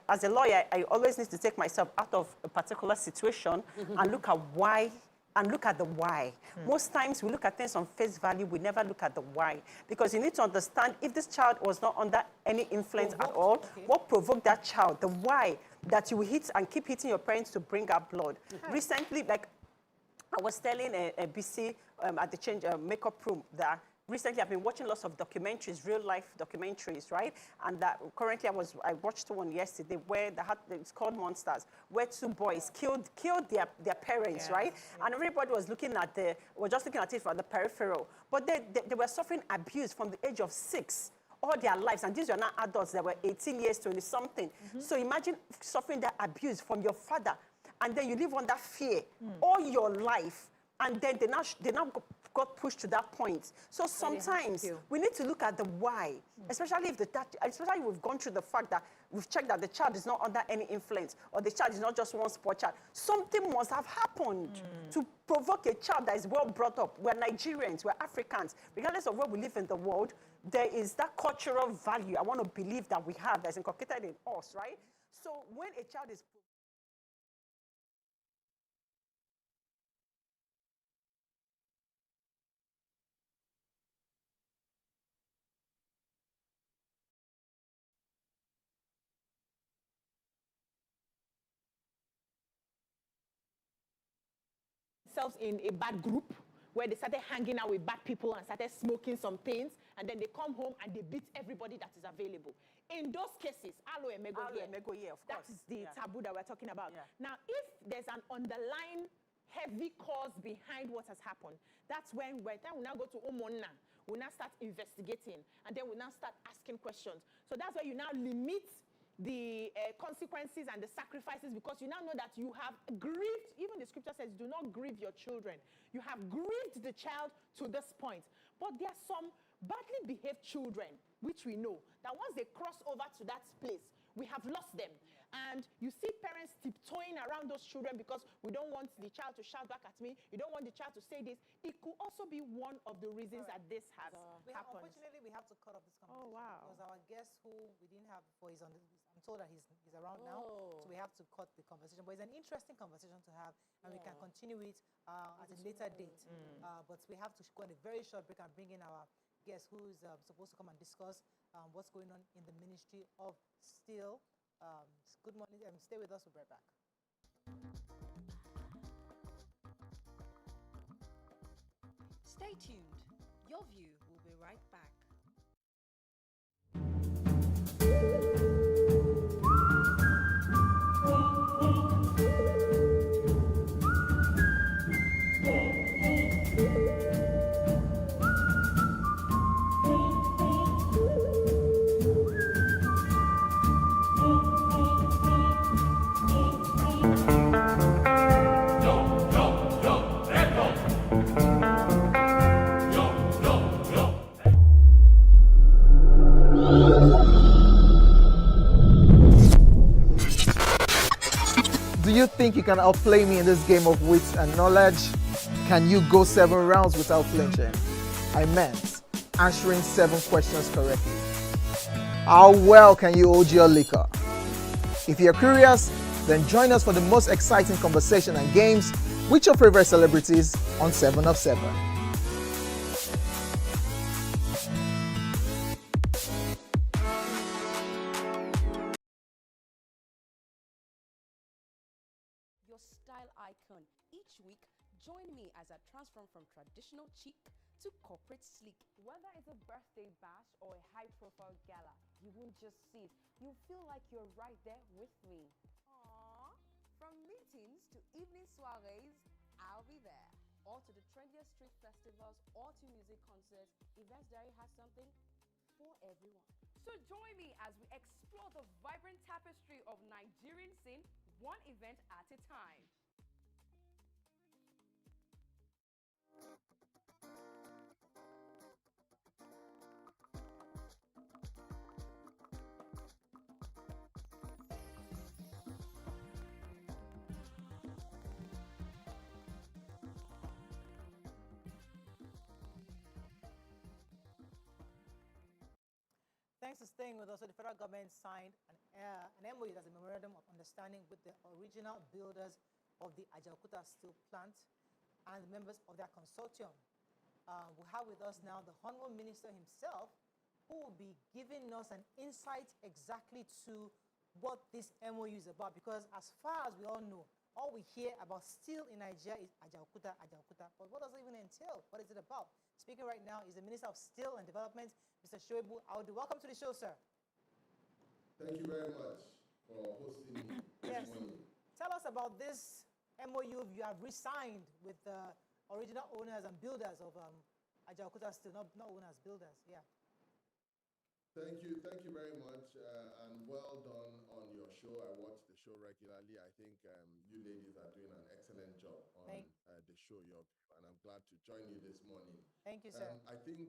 as a lawyer, I always need to take myself out of a particular situation and look at why. And look at the why. Most times we look at things on face value, we never look at the why. Because you need to understand if this child was not under any influence at all, what provoked that child, the why that you hit and keep hitting your parents to bring up blood. Recently, like I was telling a BC at the change makeup room that recently I've been watching lots of documentaries, real life documentaries, right? And that currently I watched one yesterday where it's called Monsters, where two boys killed their parents, right? And everybody was looking at just looking at it from the peripheral. But they were suffering abuse from the age of 6 all their lives, and these were not adults that were 18 years, 20 something. So imagine suffering that abuse from your father, and then you live under fear all your life. And then they now got pushed to that point. So sometimes we need to look at the why, especially especially if we've gone through the fact that we've checked that the child is not under any influence or the child is not just one sport child. Something must have happened to provoke a child that is well brought up. We're Nigerians, we're Africans. Regardless of where we live in the world, there is that cultural value I want to believe that we have that's inculcated in us, right? So when a child is themselves in a bad group where they started hanging out with bad people and started smoking some things, and then they come home and they beat everybody that is available. In those cases, alo emego here, of course. That is the taboo that we're talking about. Now, if there's an underlying heavy cause behind what has happened, that's when by the time we now go to Omona, we now start investigating, and then we now start asking questions. So that's why you now limit the consequences and the sacrifices, because you now know that you have grieved. Even the scripture says, do not grieve your children. You have grieved the child to this point. But there are some badly behaved children, which we know, that once they cross over to that place, we have lost them. And you see parents tiptoeing around those children because we don't want the child to shout back at me. You don't want the child to say this. It could also be one of the reasons that this has happened. Unfortunately, we have to cut off this conversation. Oh, wow. Because our guest guest who we didn't have before is on. I'm told that he's around now, so we have to cut the conversation. But it's an interesting conversation to have, and we can continue it at a later date. But we have to go on a very short break and bring in our guest who is supposed to come and discuss what's going on in the Ministry of Steel. Good morning. Stay with us. We'll be right back. Stay tuned. Your View will be right back. Do you think you can outplay me in this game of wits and knowledge? Can you go 7 rounds without flinching? I meant answering 7 questions correctly. How well can you hold your liquor? If you're curious, then join us for the most exciting conversation and games with your favorite celebrities on 7 of 7. Your style icon. Each week, join me as I transform from traditional chic to corporate sleek. Whether it's a birthday bash or a high-profile gala, you won't just see it. You'll feel like you're right there with me. Aww. From meetings to evening soirees, I'll be there. Or to the trendiest street festivals or to music concerts, Events Diary has something for everyone. So join me as we explore the vibrant tapestry of Nigerian scene, one event at a time. Thanks for staying with us. So the federal government signed an MOU, that's a memorandum of understanding, with the original builders of the Ajaokuta steel plant and the members of their consortium. We have with us now the Honorable Minister himself, who will be giving us an insight exactly to what this MOU is about. Because as far as we all know, all we hear about steel in Nigeria is Ajaokuta, Ajaokuta. But what does it even entail? What is it about? Speaking right now is the Minister of Steel and Development, Mr. Shoebu Audu. Welcome to the show, sir. Thank you very much for hosting me this morning. Tell us about this MOU you have re-signed with the original owners and builders of Ajaokuta Steel, not owners, builders. Yeah. Thank you very much, and well done on your show. I watch the show regularly. I think you ladies are doing an excellent job on the show, and I'm glad to join you this morning. Thank you, sir. I think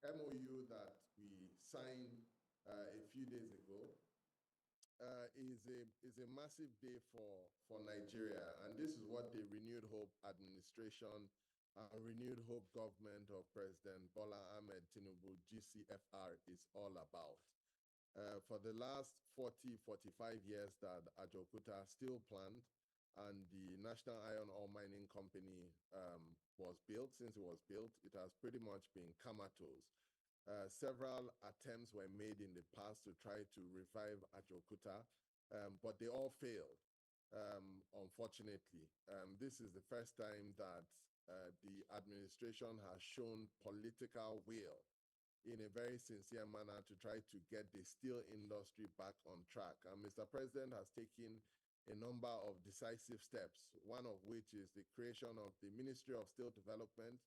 MOU that we signed a few days ago is a massive day for Nigeria, and this is what the Renewed Hope administration Renewed Hope government of President Bola Ahmed Tinubu, GCFR, is all about. For the last 45 years that Ajaokuta Steel Plant and the National Iron Ore Mining Company was built, since it was built, it has pretty much been comatose. Several attempts were made in the past to try to revive Ajaokuta, but they all failed, unfortunately. This is the first time that the administration has shown political will in a very sincere manner to try to get the steel industry back on track. And Mr. President has taken a number of decisive steps, one of which is the creation of the Ministry of Steel Development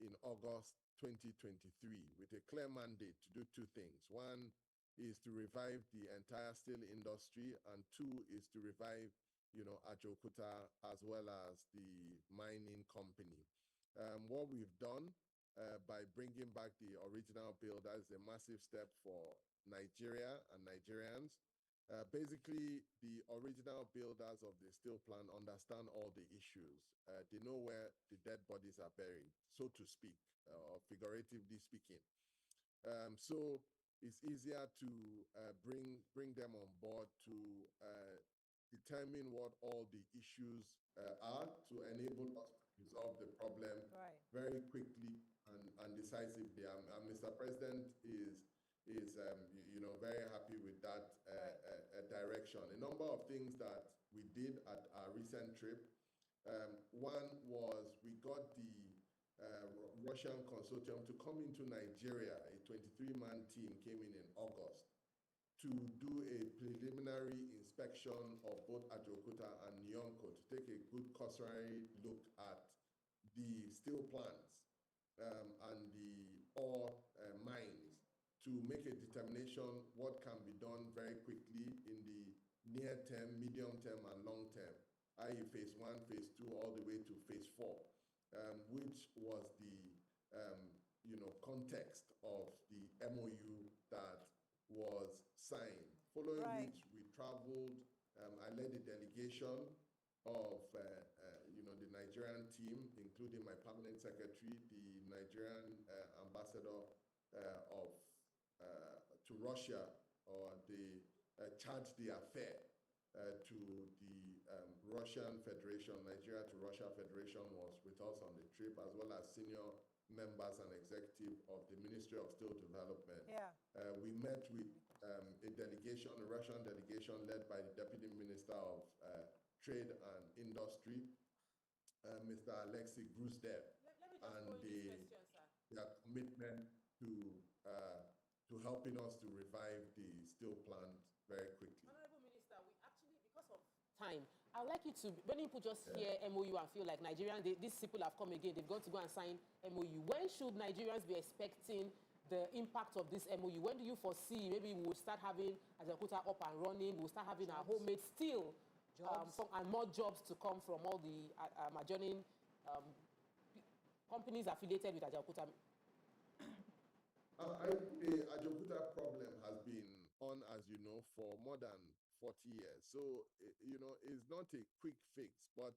in August 2023 with a clear mandate to do 2 things. One is to revive the entire steel industry, and 2 is to revive Ajaokuta as well as the mining company. What we've done by bringing back the original builder is a massive step for Nigeria and Nigerians. Basically, the original builders of the steel plant understand all the issues. They know where the dead bodies are buried, so to speak, or figuratively speaking. So it's easier to bring them on board to determine what all the issues are to enable us to resolve the problem very quickly and decisively. Mr. President is very happy with that direction. A number of things that we did at our recent trip. One was we got the Russian consortium to come into Nigeria. A 23-man team came in August to do a preliminary inspection of both Ajaokuta and Nyonko to take a good cursory look at the steel plants and the ore mines to make a determination what can be done very quickly in the near term, medium term, and long term, i.e. phase 1, phase 2, all the way to phase 4, which was the context of the MOU that was signed. Following which we traveled, I led a delegation of the Nigerian team, including my permanent secretary, the Nigerian ambassador to Russia, or the charged the affair to the Russian Federation. Nigeria to Russia Federation was with us on the trip, as well as senior members and executive of the Ministry of Steel Development. We met with a delegation, a Russian delegation led by the Deputy Minister of Trade and Industry, Mr. Alexei Gruzdev, and their commitment to helping us to revive the steel plant very quickly. Honorable Minister, we actually, because of time, I'd like you to, when people just hear MOU and feel like Nigerians, these people have come again, they've got to go and sign MOU. When should Nigerians be expecting the impact of this MOU? When do you foresee maybe we'll start having Ajaokuta up and running, we'll start having our homemade steel, and more jobs to come from all the adjoining companies affiliated with Ajaokuta? The Ajaokuta problem has been on, as you know, for more than 40 years. So, it's not a quick fix, but,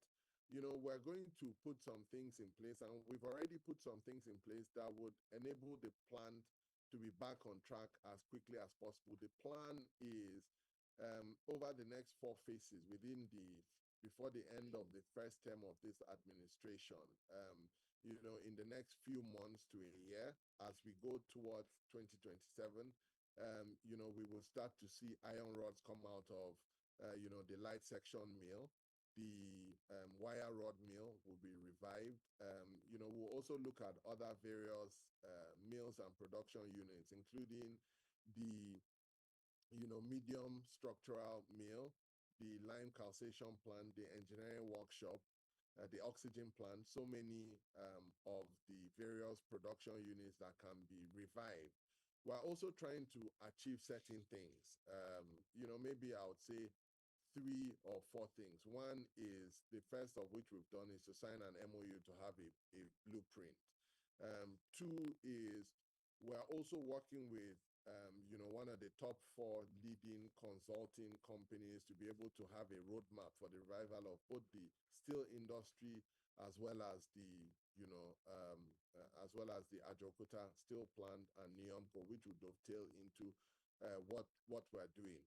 we're going to put some things in place, and we've already put some things in place that would enable the plant to be back on track as quickly as possible. The plan is over the next 4 phases before the end of the first term of this administration, in the next few months to a year, as we go towards 2027, we will start to see iron rods come out of, the light section mill. The wire rod mill will be revived. We'll also look at other various mills and production units, including the, medium structural mill, the lime calcination plant, the engineering workshop, the oxygen plant, so many of the various production units that can be revived. We're also trying to achieve certain things. Maybe I would say 3 or 4 things. One is, the first of which we've done, is to sign an MOU to have a blueprint. 2 is, we're also working with one of the top 4 leading consulting companies to be able to have a roadmap for the revival of both the steel industry as well as the Ajaokuta steel plant and Nyonko, which would dovetail into what we're doing.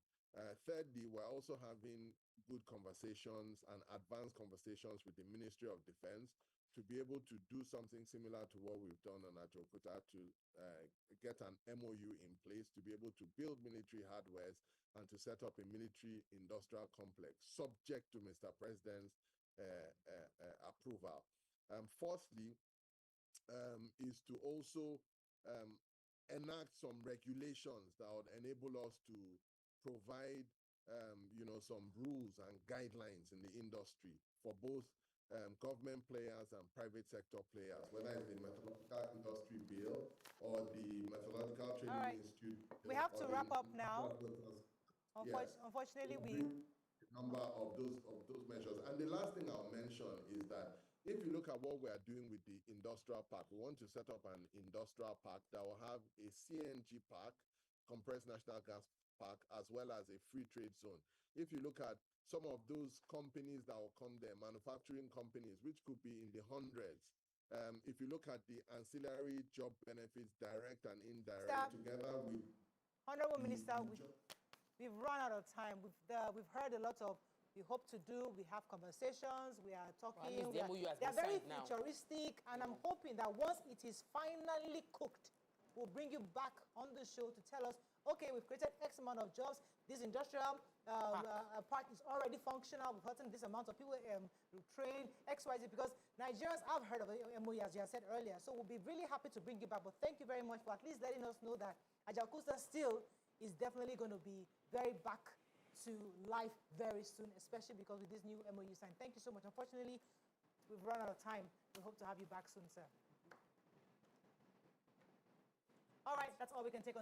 Thirdly, we're also having good conversations and advanced conversations with the Ministry of Defense to be able to do something similar to what we've done on Ajaokuta, to get an MOU in place to be able to build military hardwares and to set up a military industrial complex, subject to Mr. President's approval. Fourthly, is to also enact some regulations that would enable us to provide some rules and guidelines in the industry for both government players and private sector players, whether it's the Metallurgical Industry Bill or the Metallurgical Training Institute. We have to wrap up now. Unfortunately, a number of those measures. And the last thing I'll mention is that if you look at what we are doing with the industrial park, we want to set up an industrial park that will have a CNG park, compressed natural gas park, as well as a free trade zone. If you look at some of those companies that will come there, manufacturing companies, which could be in the hundreds, if you look at the ancillary job benefits, direct and indirect, together with Honorable Minister, we've run out of time. We've heard a lot of we hope to do, we have conversations, we are talking. Well, the MOU has they are been very signed now. futuristic, and I'm hoping that once it is finally cooked, we'll bring you back on the show to tell us, okay, we've created X amount of jobs, this industrial park is already functional, we've gotten this amount of people trained, XYZ, because Nigerians have heard of the MOU, as you have said earlier, so we'll be really happy to bring you back, but thank you very much for at least letting us know that Ajaokuta still is definitely going to be very back to life very soon, especially because with this new MOU sign. Thank you so much. Unfortunately, we've run out of time. We hope to have you back soon, sir. All right, that's all we can take on